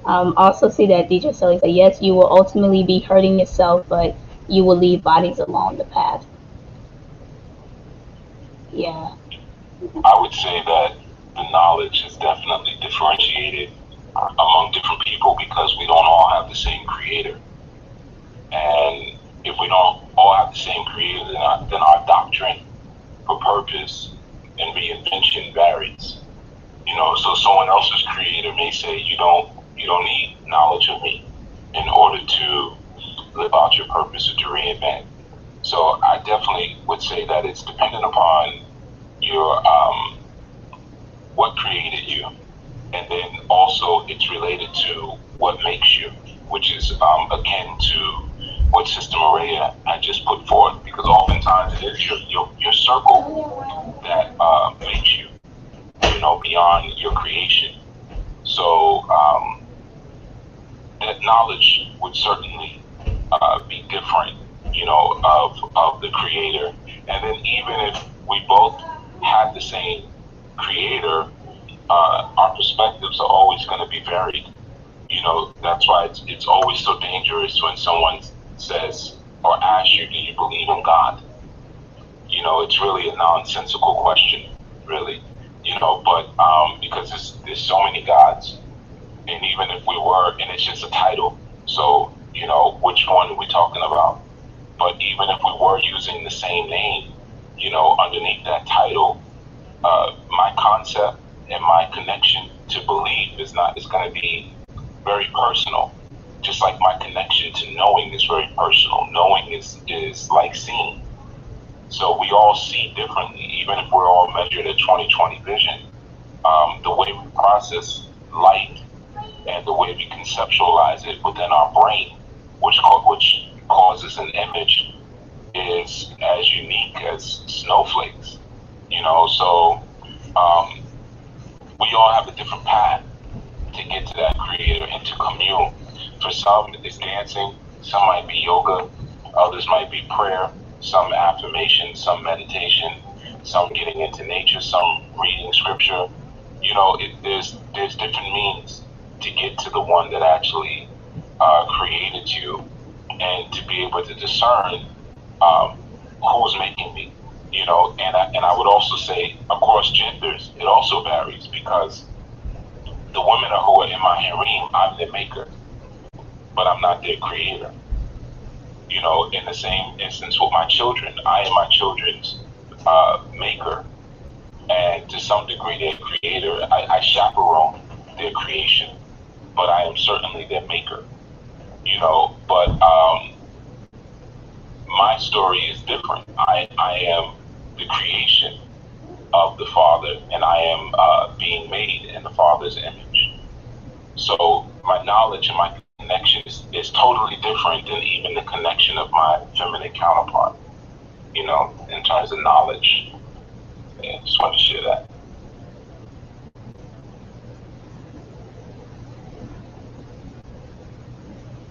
Also see that DJ Sully said, yes, you will ultimately be hurting yourself, but you will leave bodies along the path. Yeah.
I would say that the knowledge is definitely differentiated among different people because we don't all have the same creator. And if we don't all have the same creator, then our doctrine for purpose and reinvention varies. So someone else's creator may say you don't need knowledge of me in order to live out your purpose or to reinvent. So I definitely would say that it's dependent upon your what created you, and then also it's related to what makes you, which is akin to what Sister Maria had just put forth, because oftentimes it is your circle that makes you, beyond your creation. So that knowledge would certainly be different, of the creator. And then even if we both had the same creator, our perspectives are always going to be varied. That's why it's always so dangerous when someone says or asks you, do you believe in God? it's really a nonsensical question, really, but because there's so many gods, and even if we were, and it's just a title, so, which one are we talking about? But even if we were using the same name, underneath that title, my concept and my connection to believe is going to be very personal. Just like my connection to knowing is very personal. Knowing is like seeing. So we all see differently, even if we're all measured at 20/20 vision. The way we process light and the way we conceptualize it within our brain, which causes an image, is as unique as snowflakes. So we all have a different path to get to that creator and to commune. For some, it's dancing, some might be yoga, others might be prayer, some affirmation, some meditation, some getting into nature, some reading scripture. There's different means to get to the one that actually created you, and to be able to discern who's making me. And I would also say, across genders, it also varies, because the women who are in my harem, I'm their maker, but I'm not their creator. In the same instance with my children, I am my children's maker, and to some degree their creator. I chaperone their creation, but I am certainly their maker. But my story is different. I am the creation of the Father, and I am being made in the Father's image. So my knowledge and my connection is totally different than even the connection of my feminine counterpart, in terms of knowledge. Yeah, just want to share that.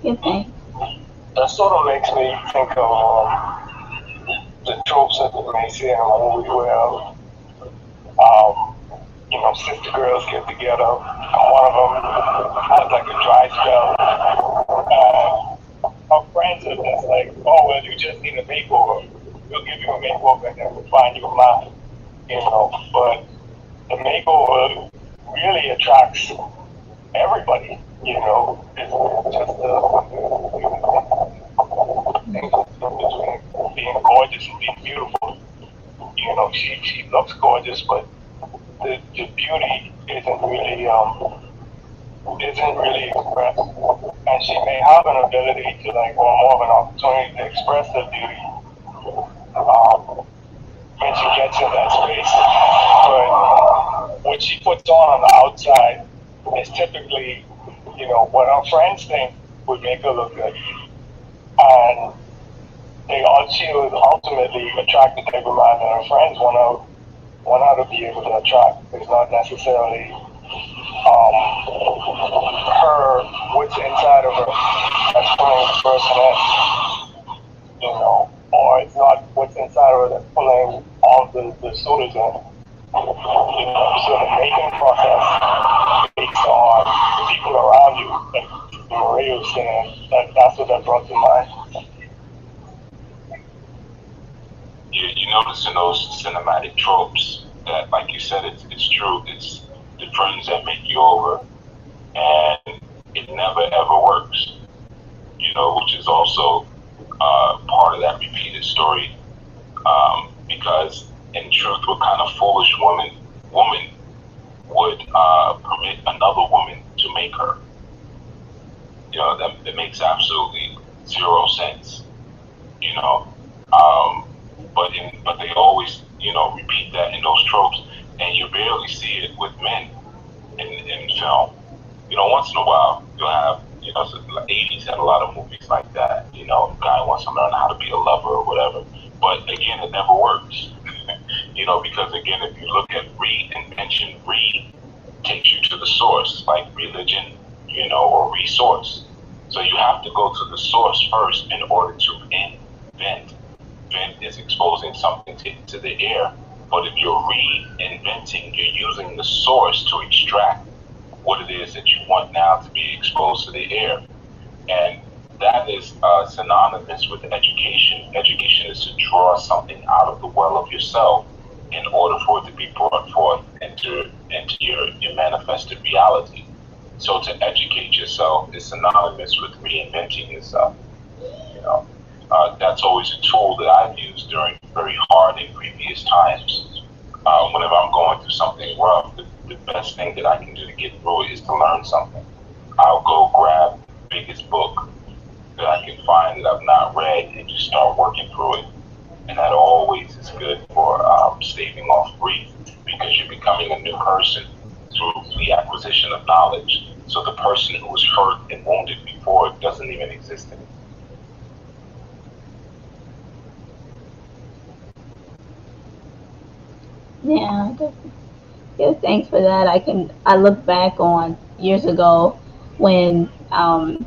Good thing.
That sort of makes me think of the tropes that we may see in a movie where, sister girls get together, and one of them has like a dry spell, and her friends are just like, oh, well, you just need a makeover. We'll give you a makeover and then we'll find you a man, but the makeover really attracts everybody, it's just between being gorgeous and being beautiful. She looks gorgeous, but the beauty isn't really expressed, and she may have an ability to or more of an opportunity to express her beauty when she gets in that space. But what she puts on the outside is typically, what her friends think would make her look good, and she will ultimately attract the type of man that her friends want her to be able to attract. It's not necessarily what's inside of her that's pulling the person in, or it's not what's inside of her that's pulling all the sodas in. So the making process based on the people around you, like Maria was saying, that's what that brought to mind.
You notice in those cinematic tropes that, like you said, it's true. It's the friends that make you over, and it never ever works. Which is also part of that repeated story, because in truth, what kind of foolish woman would permit another woman to make her? That makes absolutely zero sense. But they always repeat that in those tropes, and you barely see it with men in film. Once in a while you'll have, so the 80s had a lot of movies like that. Guy wants to learn how to be a lover or whatever, but again, it never works. Because again, if you look at reinvention, takes you to the source, like religion, or resource. So you have to go to the source first in order to invent. Invent is exposing something to the air, but if you're reinventing, you're using the source to extract what it is that you want now to be exposed to the air. And that is synonymous with education. Education is to draw something out of the well of yourself in order for it to be brought forth into your manifested reality. So to educate yourself is synonymous with reinventing yourself. You know, that's always a tool that I've used during very hard and previous times. Whenever I'm going through something rough, the best thing that I can do to get through it is to learn something. I'll go grab the biggest book that I can find that I've not read and just start working through it. And that always is good for staving off grief because you're becoming a new person through the acquisition of knowledge. So the person who was hurt and wounded before doesn't even exist anymore.
Yeah, yeah, thanks for that. I look back on years ago when I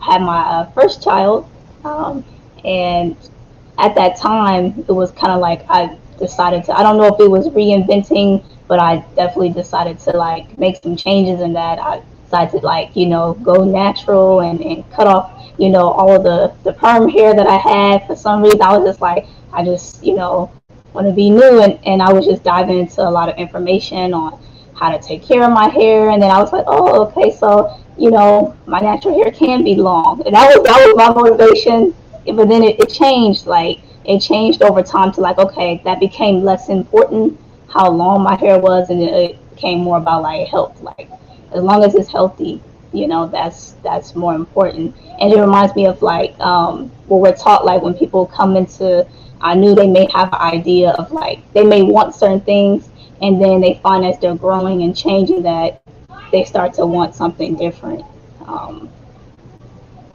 had my first child, um, and at that time it was kind of like I decided to. I don't know if it was reinventing, but I definitely decided to like make some changes in that. I decided to like go natural and cut off all of the perm hair that I had. For some reason, I was just like I just want to be new, and I was just diving into a lot of information on how to take care of my hair, and then I was like, oh, okay, so my natural hair can be long, and that was my motivation. But then it changed, like it changed over time to like, okay, that became less important how long my hair was, and it became more about like health, like as long as it's healthy, that's more important. And it reminds me of like what we're taught, like when people come into, I knew they may have an idea of like they may want certain things, and then they find as they're growing and changing that they start to want something different. um,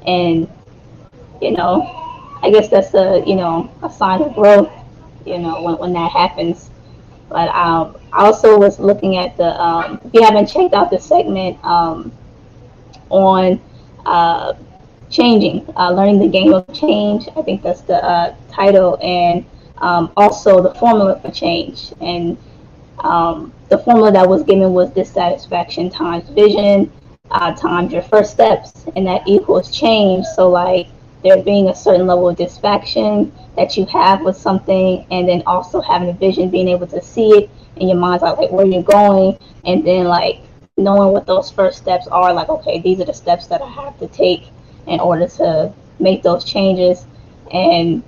and I guess that's a sign of growth, when that happens. But I also was looking at if you haven't checked out the segment on uh, changing, learning the game of change. I think that's the title, and also the formula for change. And the formula that was given was dissatisfaction times vision times your first steps, and that equals change. So like there being a certain level of dissatisfaction that you have with something, and then also having a vision, being able to see it in your mind's eye, like where you're going, and then like knowing what those first steps are, like okay, these are the steps that I have to take in order to make those changes. And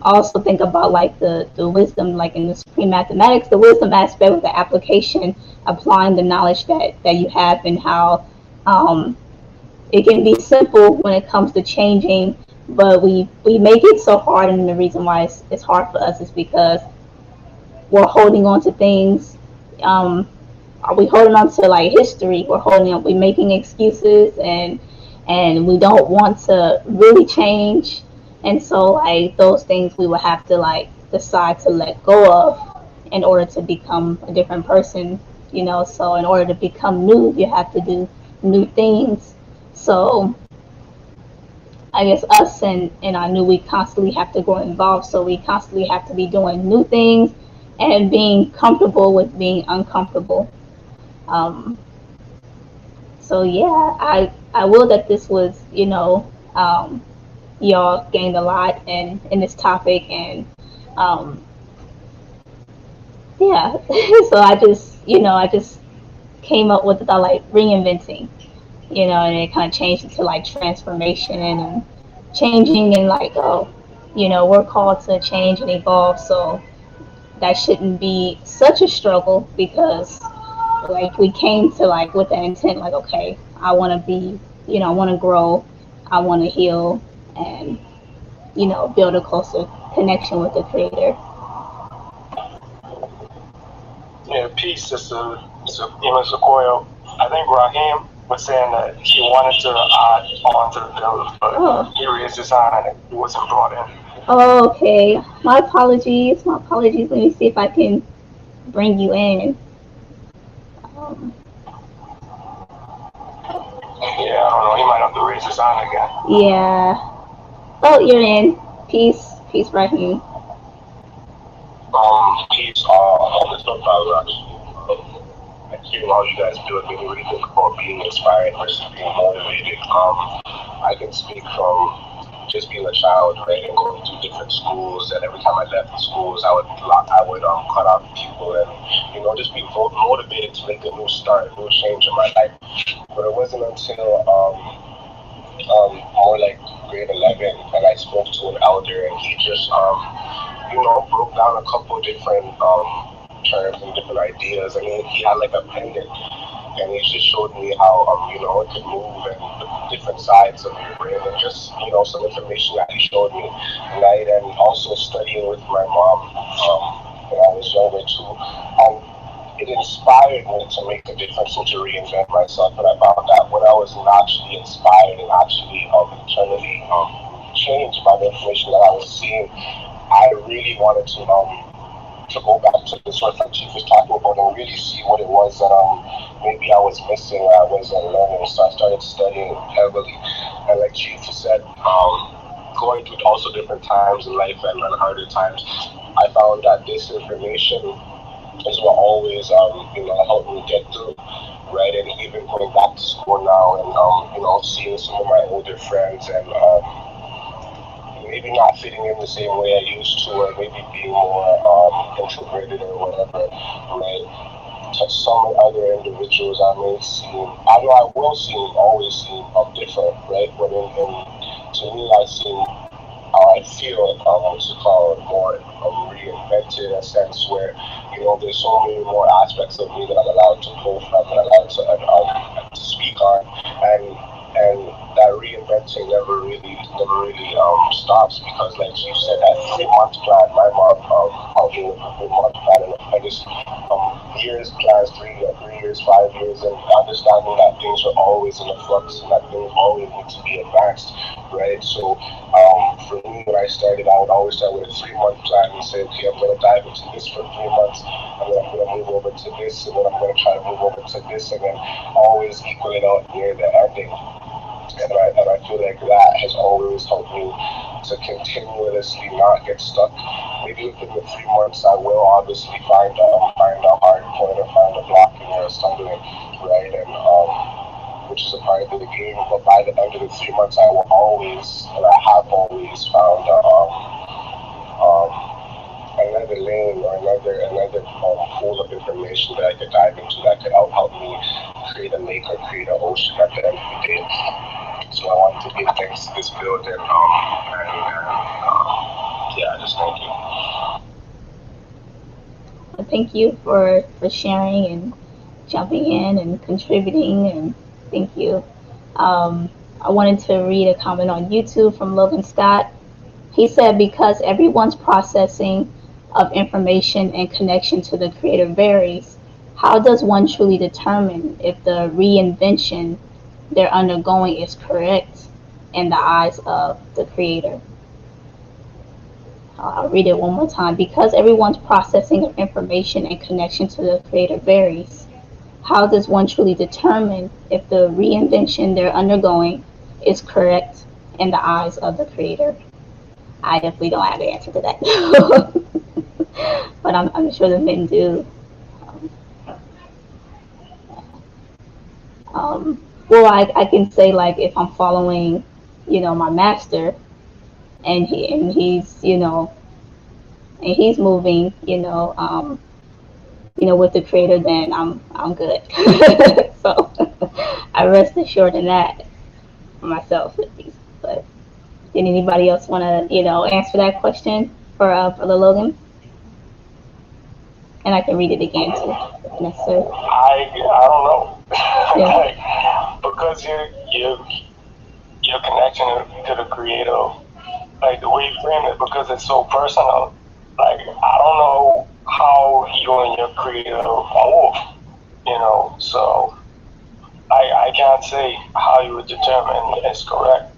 also think about like the wisdom, like in the supreme mathematics, the wisdom aspect of the application, applying the knowledge that you have, and how um, it can be simple when it comes to changing, but we make it so hard. And the reason why it's hard for us is because we're holding on to things. Are we holding on to like history? We're making excuses, and we don't want to really change. And so like those things we will have to like decide to let go of in order to become a different person. So in order to become new, you have to do new things. So I guess us and I knew we constantly have to grow involved. So we constantly have to be doing new things and being comfortable with being uncomfortable. Um, so yeah, I will that this was y'all gained a lot in this topic, and um, yeah. So I just came up with the thought like reinventing, and it kind of changed into like transformation and changing, and like oh, we're called to change and evolve. So that shouldn't be such a struggle because like we came to like with that intent, like okay, I want to be, I want to grow, I want to heal, and build a closer connection with the creator.
Yeah, peace, Sister Sequoia. I think Raheem was saying that he wanted to add on to the bill, but
Oh,
he raised his hand and he wasn't brought in.
oh, okay, my apologies, let me see if I can bring you in. um,
Yeah, I don't know. He might have to raise his hand again.
yeah. Oh, you're in. Peace, Raheem.
Peace, all this stuff I hear all you guys do it really, really think about being inspired versus being motivated.
I can speak from just being a child, right, and going through different schools. And every time I left the schools, I would cut out people, and just be motivated to make a new start, a new change in my life. But it wasn't until more like grade 11 that I spoke to an elder, and he just broke down a couple different terms and different ideas. I mean, he had like a pendant, and he just showed me how it could move and the different sides of your brain, and just some information that he showed me. Right, and also studying with my mom when I was younger too. It inspired me to make a difference and to reinvent myself. And I found that when I was naturally inspired and actually internally changed by the information that I was seeing, I really wanted to go back to the sort of Chief was talking about and really see what it was that maybe I was missing or I wasn't learning. So I started studying heavily. And like Chief said, going through also different times in life and harder times, I found that this information is what always helped me get through, right? And even going back to school now and seeing some of my older friends and maybe not fitting in the same way I used to, or maybe being more introverted or whatever, right? To some other individuals I may seem, I know I will always seem different, right? But to me I feel what's it called, more reinvented, in a sense where there's so many more aspects of me that I'm allowed to pull from and allowed to speak on, and that reinventing never really stops, because like you said, that 3 month plan, my mom helped me with a 3 month plan, and I just years plans, 3 years, 5 years, and understanding that things are always in a flux and that things always need to be advanced, right? So for me, when I started, I would always start with a 3 month plan and say, okay, I'm going to dive into this for 3 months, and then I'm going to move over to this, and then I'm going to try to move over to this, and then always equal it out near the ending. And I feel like that has always helped me to continuously not get stuck. Maybe within the 3 months, I will obviously find a hard point or find a blocking or a stumbling, right? And which is a part of the game. But by the end of the 3 months, I will always, and I have always found another lane or another pool of information that I could dive into that could help me create a lake or create an ocean at the end of the day. So I wanted to give thanks to this build, and yeah, just thank you.
Thank you for sharing and jumping in and contributing, and thank you. I wanted to read a comment on YouTube from Logan Scott. He said, because everyone's processing of information and connection to the creator varies, how does one truly determine if the reinvention they're undergoing is correct in the eyes of the creator? I'll read it one more time. Because everyone's processing of information and connection to the creator varies, how does one truly determine if the reinvention they're undergoing is correct in the eyes of the creator? I definitely don't have the answer to that. But I'm sure the men do. Well, I can say, like, if I'm following, my master, and he's moving, with the creator, then I'm good. So I rest assured in that for myself at least. But did anybody else want to, answer that question for the Logan? And I can read it again too, if necessary.
I don't know.
Yeah.
Like, because your connection to the creator, like the way you frame it, because it's so personal. Like, I don't know how you and your creator move, so I can't say how you would determine it's correct.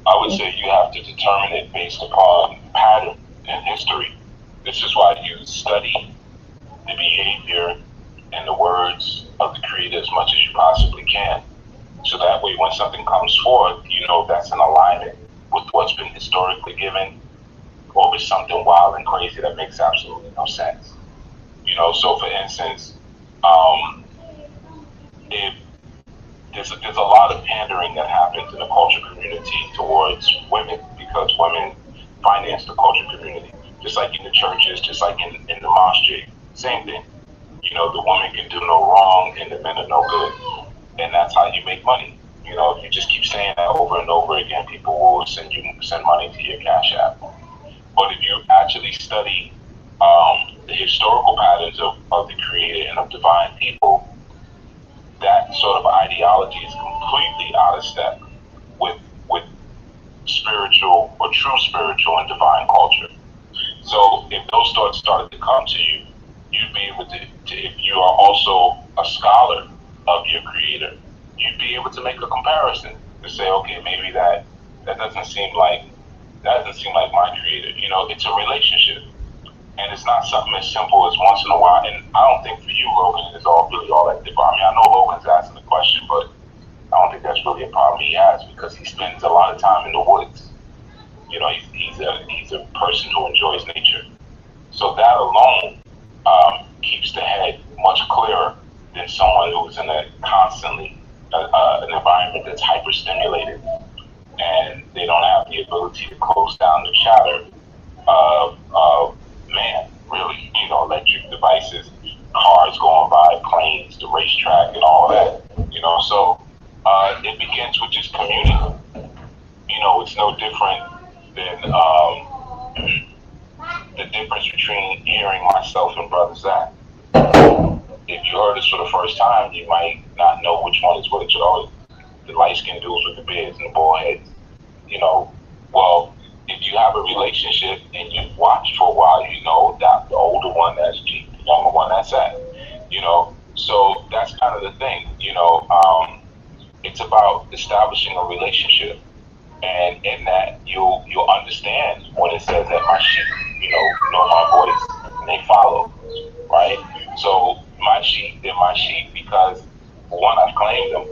I would say you have to determine it based upon pattern and history. This is why you study the behavior and the words of the creator as much as you possibly can. So that way, when something comes forth, that's in alignment with what's been historically given, or with something wild and crazy that makes absolutely no sense. So for instance, um, if there's a lot of pandering that happens in the culture community towards women because women finance the culture community, just like in the churches, just like in the mosque. Same thing. The woman can do no wrong and the men are no good. And that's how you make money. If you just keep saying that over and over again, people will send money to your Cash App. But if you actually study the historical patterns of the creator and of divine people, that sort of ideology is completely out of step with spiritual or true spiritual and divine culture. So if those thoughts started to come to you, you'd be able to if you are also a scholar of your creator, you'd be able to make a comparison to say, okay, maybe that doesn't seem like my creator. It's a relationship. And it's not something as simple as once in a while. And I don't think for you, Logan, it's really all that different. I mean, I know Logan's asking the question, but I don't think that's really a problem he has because he spends a lot of time in the woods. He's a person who enjoys nature. So that alone keeps the head much clearer than someone who's in a constantly an environment that's hyperstimulated and they don't have the ability to close down the chatter of man, really, electric devices, cars going by, planes, the racetrack, and all that. So it begins with just community. It's no different than the difference between hearing myself and Brother Zach. If you heard us for the first time, you might not know which one is which. The light-skinned dudes with the beards and the bald heads. Well, if you have a relationship and you've watched for a while, you know that the older one that's G, the younger one that's Zach. So that's kind of the thing. It's about establishing a relationship, and in that you'll understand when it says that my sheep, know my voice and they follow, right? So my sheep, they're my sheep because for one, I've claimed them,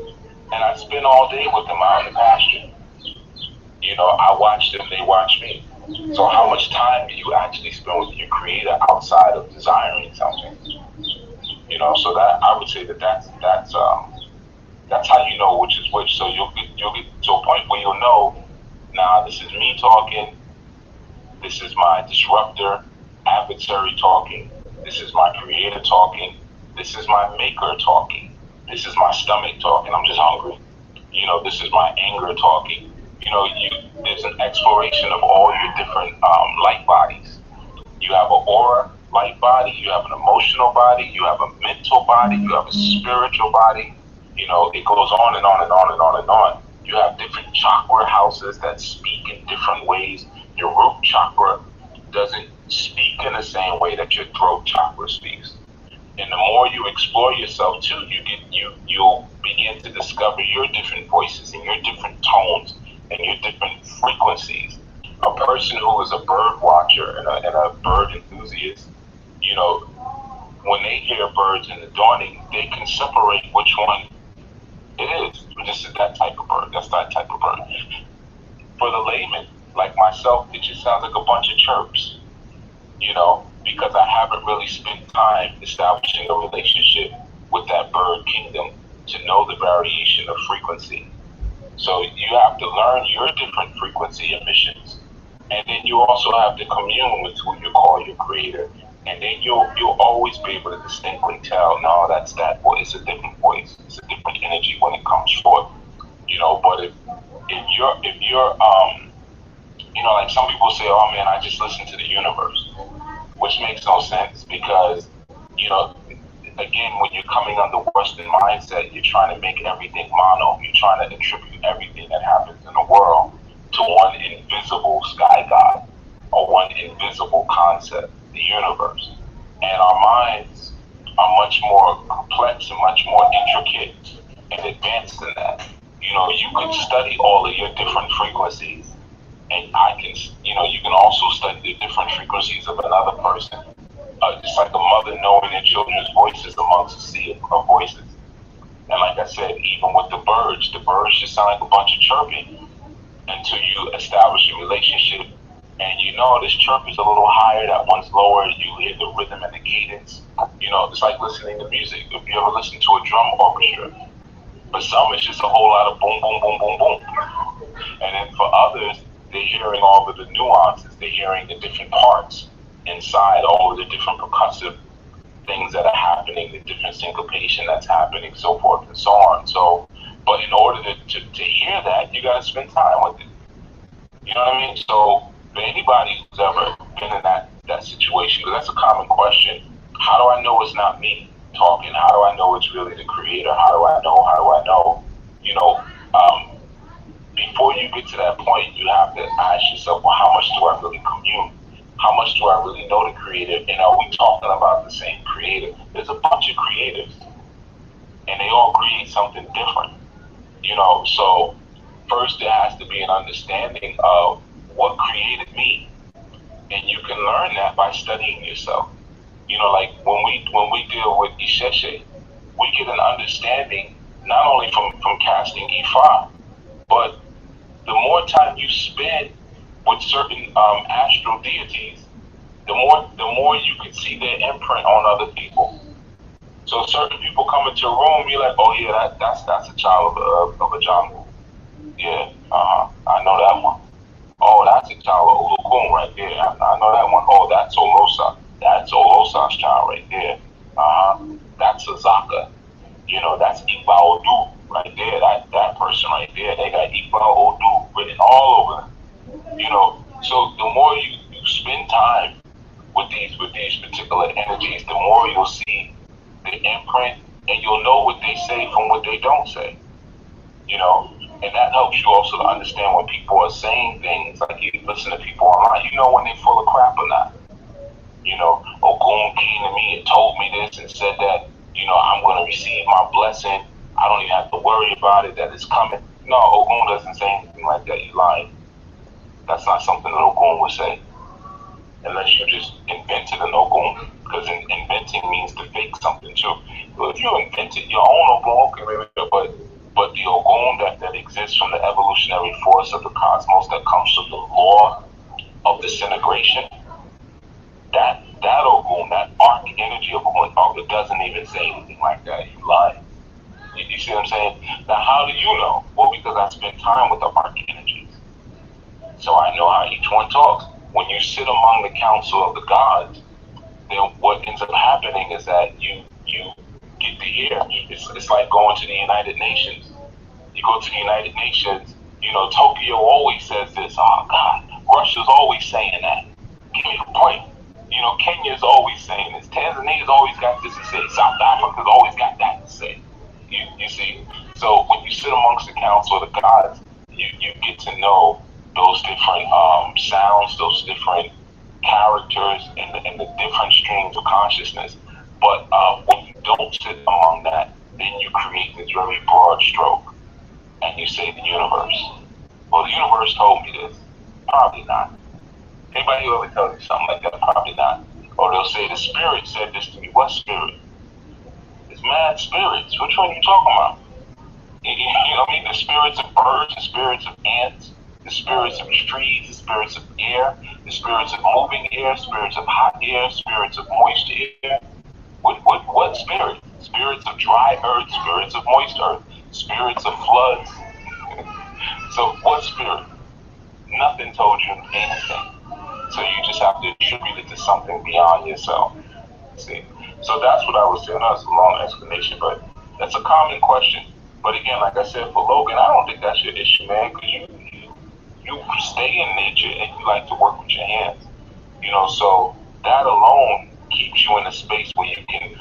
and I spend all day with them out in the pasture. I watch them, they watch me. So how much time do you actually spend with your creator outside of desiring something? So that I would say that's how you know which is which. So you'll get to a point where you'll know, now this is me talking, this is my disruptor, adversary talking, this is my creator talking, this is my maker talking, this is my stomach talking, I'm just hungry. This is my anger talking. There's an exploration of all your different light bodies. You have an aura light body, you have an emotional body, you have a mental body, you have a spiritual body. It goes on and on and on and on and on. You have different chakra houses that speak in different ways. Your root chakra doesn't speak in the same way that your throat chakra speaks. And the more you explore yourself too, you'll begin to discover your different voices and your different tones and your different frequencies. A person who is a bird watcher and a bird enthusiast, when they hear birds in the dawning, they can separate which one it is. This is that type of bird. That's that type of bird. For the layman, like myself, it just sounds like a bunch of chirps, because I haven't really spent time establishing a relationship with that bird kingdom to know the variation of frequency. So you have to learn your different frequency emissions, and then you also have to commune with who you call your creator, and then you'll always be able to distinctly tell, no, that's that voice. It's a different voice. It's a different energy when it comes forth. But if you're like some people say, oh man, I just listen to the universe, which makes no sense because again, when you're coming under Western mindset, you're trying to make everything mono. You're trying to attribute everything that happens in the world to one invisible sky god or one invisible concept, the universe. And our minds are much more complex and much more intricate and advanced than that. You could study all of your different frequencies, and you can also study the different frequencies of another person. It's like a mother knowing their children's voices amongst a sea of voices. And like I said, even with the birds just sound like a bunch of chirping until you establish a relationship And this chirp is a little higher, that one's lower. You hear the rhythm and the cadence. It's like listening to music. If you ever listen to a drum orchestra, for some it's just a whole lot of boom, boom, boom, boom, boom. And then for others, they're hearing all of the nuances. They're hearing the different parts inside, all of the different percussive things that are happening, the different syncopation that's happening, so forth and so on. So, but in order to hear that, you got to spend time with it. You know what I mean? So, for anybody who's ever been in that situation, because that's a common question, how do I know it's not me talking? How do I know it's really the creator? How do I know? How do I know? Before you get to that point, you have to ask yourself, well, how much do I really commune? How much do I really know the creator? And are we talking about the same creator? There's a bunch of creators, and they all create something different. So first there has to be an understanding of what created me, and you can learn that by studying yourself. Like when we deal with Isheshe, we get an understanding not only from casting Ifa, but the more time you spend with certain astral deities, the more you can see their imprint on other people. So certain people come into a room, you're like, oh yeah, that's a child of a jungle. Yeah, I know that one. Oh, that's a child of Olokun right there. I know that one. Oh, that's Olosa. That's Olosa's child right there. That's Azaka. That's Iqbal Odu right there. That person right there. They got Iqbal Odu written all over them. So the more you spend time with these particular energies, the more you'll see the imprint, and you'll know what they say from what they don't say. And that helps you also to understand when people are saying things. Like you listen to people online, you know when they're full of crap or not. Ogun came to me and told me this and said that, I'm going to receive my blessing. I don't even have to worry about it, that it's coming. No, Ogun doesn't say anything like that. You're lying. That's not something that Ogun would say. Unless you just invented an Ogun. Because inventing means to fake something too. Well, if you invented your own Ogun, okay, but the Ogun that exists from the evolutionary force of the cosmos, that comes from the law of disintegration, that Ogun, that arc energy of Ogun, it doesn't even say anything like that. You lie. You see what I'm saying? Now, how do you know? Well, because I spend time with the arc energies. So I know how each one talks. When you sit among the council of the gods, then what ends up happening is that you get to hear. It's like going to the United Nations. You go to the United Nations, Tokyo always says this. Oh, God, Russia's always saying that. Give me a break. Kenya's always saying this. Tanzania's always got this to say. South Africa's always got that to say. You see? So when you sit amongst the council of the gods, you get to know those different sounds, those different characters, and the different streams of consciousness. But when you don't sit among that, then you create this very broad stroke. And you say the universe. Well, the universe told me this. Probably not. Anybody who ever tells you something like that? Probably not. Or they'll say the spirit said this to me. What spirit? It's mad spirits. Which one are you talking about? You know what I mean? The spirits of birds, the spirits of ants, the spirits of trees, the spirits of air, the spirits of moving air, spirits of hot air, spirits of moist air. What spirit? Spirits of dry earth, spirits of moist earth, spirits of floods. So what spirit? Nothing told you anything. So you just have to attribute it to something beyond yourself. See? So that's what I was saying. That's a long explanation, but that's a common question. But again, like I said, for Logan, I don't think that's your issue, man, because you stay in nature and you like to work with your hands. So that alone keeps you in a space where you can,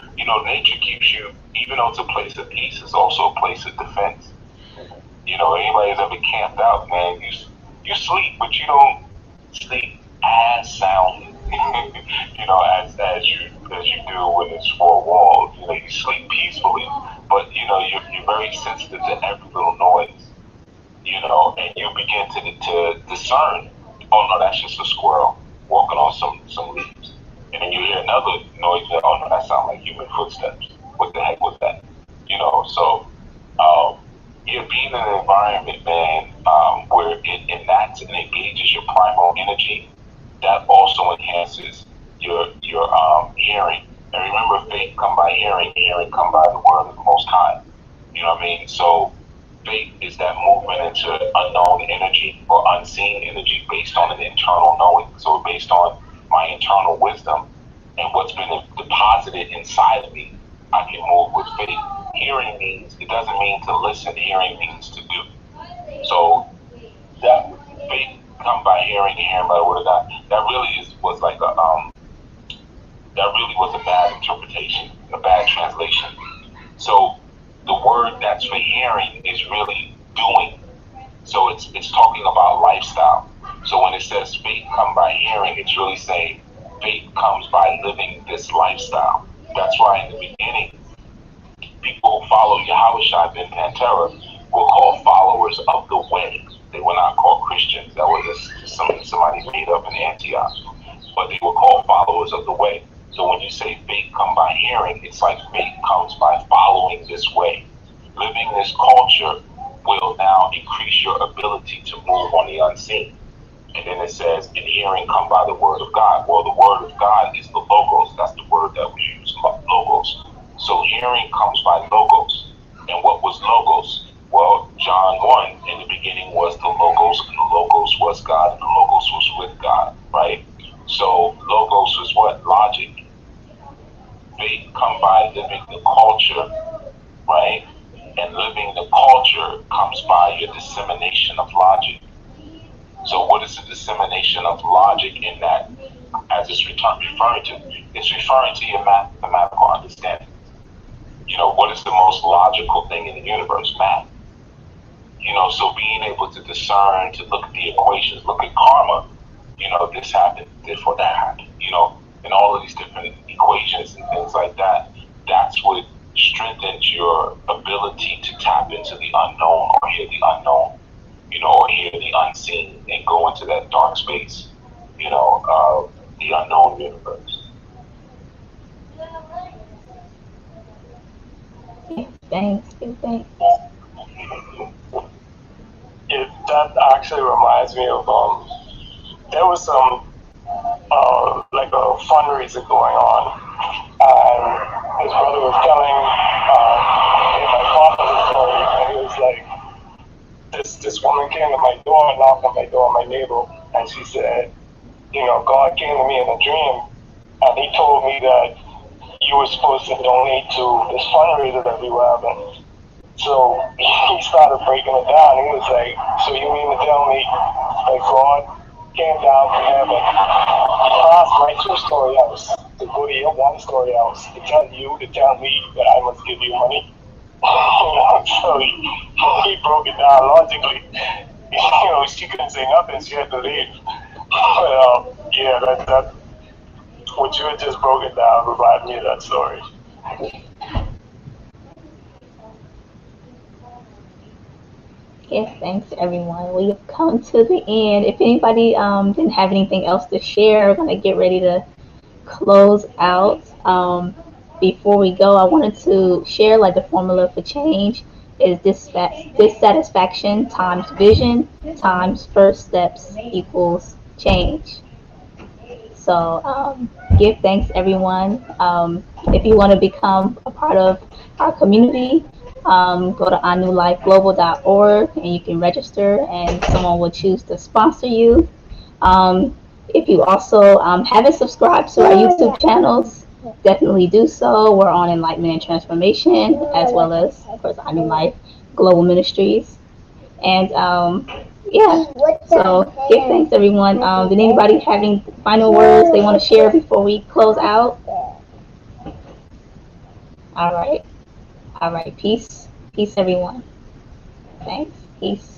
nature keeps you, even though it's a place of peace, it's also a place of defense. Anybody who's ever camped out, man, you sleep, but you don't sleep as soundly, as you do when it's four walls. You sleep peacefully, but you're very sensitive to every little noise. And you begin to discern. Oh no, that's just a squirrel walking on some leaves, and then you hear another noise. Oh no, that sounds like human footsteps. What the heck was that? So. Being in an environment, man, where it enacts and engages your primal energy, that also enhances your hearing. And remember, faith come by hearing, hearing come by the word of the Most High. You know what I mean? So faith is that movement into unknown energy or unseen energy based on an internal knowing. So based on my internal wisdom and what's been deposited inside of me, I can move with faith. Hearing means, it doesn't mean to listen, hearing means to do. So that faith come by hearing and hearing by the word of God, that really was like that really was a bad interpretation, a bad translation. So the word that's for hearing is really doing. So it's talking about lifestyle. So when it says faith come by hearing, it's really saying faith comes by living this lifestyle. That's why in the beginning, people who follow Yahushua ben Pantera were called followers of the way. They were not called Christians. That was something somebody made up in Antioch. But they were called followers of the way. So when you say faith come by hearing, it's like faith comes by following this way. Living this culture will now increase your ability to move on the unseen. And then it says, in hearing come by the word of God. Well, the word of God is the logos. That's the word that we use, logos. So hearing comes by logos. And what was logos? Well, John 1, in the beginning was the logos, and the logos was God, and the logos was with God, right? So logos is what? Logic. Faith come by living the culture, right? And living the culture comes by your dissemination of logic. So what is the dissemination of logic in that, as it's referring to? It's referring to your mathematical understanding. You know, what is the most logical thing in the universe? Math. You know, so being able to discern, to look at the equations, look at karma, you know, this happened, therefore that happened, you know, and all of these different equations and things like that, that's what strengthens your ability to tap into the unknown or hear the unknown, you know, or hear the unseen and go into that dark space, you know, of the unknown universe.
Thanks.
That actually reminds me of there was some like a fundraiser going on, and his brother was telling my father the story, and he was like, this woman came to my door and knocked on my door, my neighbor, and she said, you know, God came to me in a dream, and he told me that you were supposed to donate to this fundraiser that we were having. So he started breaking it down. He was like, so you mean to tell me that God came down from heaven, past my two-story house, to go to your one-story house, to tell me that I must give you money? So he broke it down logically. You know, she couldn't say nothing. She had to leave. But yeah, that what you had just broken down reminded me of that story.
Yes, thanks everyone. We've come to the end. If anybody didn't have anything else to share, we're gonna get ready to close out. Before we go, I wanted to share like the formula for change is dissatisfaction times vision times first steps equals change. So give thanks everyone. If you want to become a part of our community, go to onewlifeglobal.org and you can register and someone will choose to sponsor you. If you also haven't subscribed to our YouTube channels, definitely do so. We're on Enlightenment and Transformation, as well as, of course, I New Life Global Ministries. And yeah, so give thanks, everyone. Did anybody have any final words they want to share before we close out? All right. Peace, everyone. Thanks. Peace.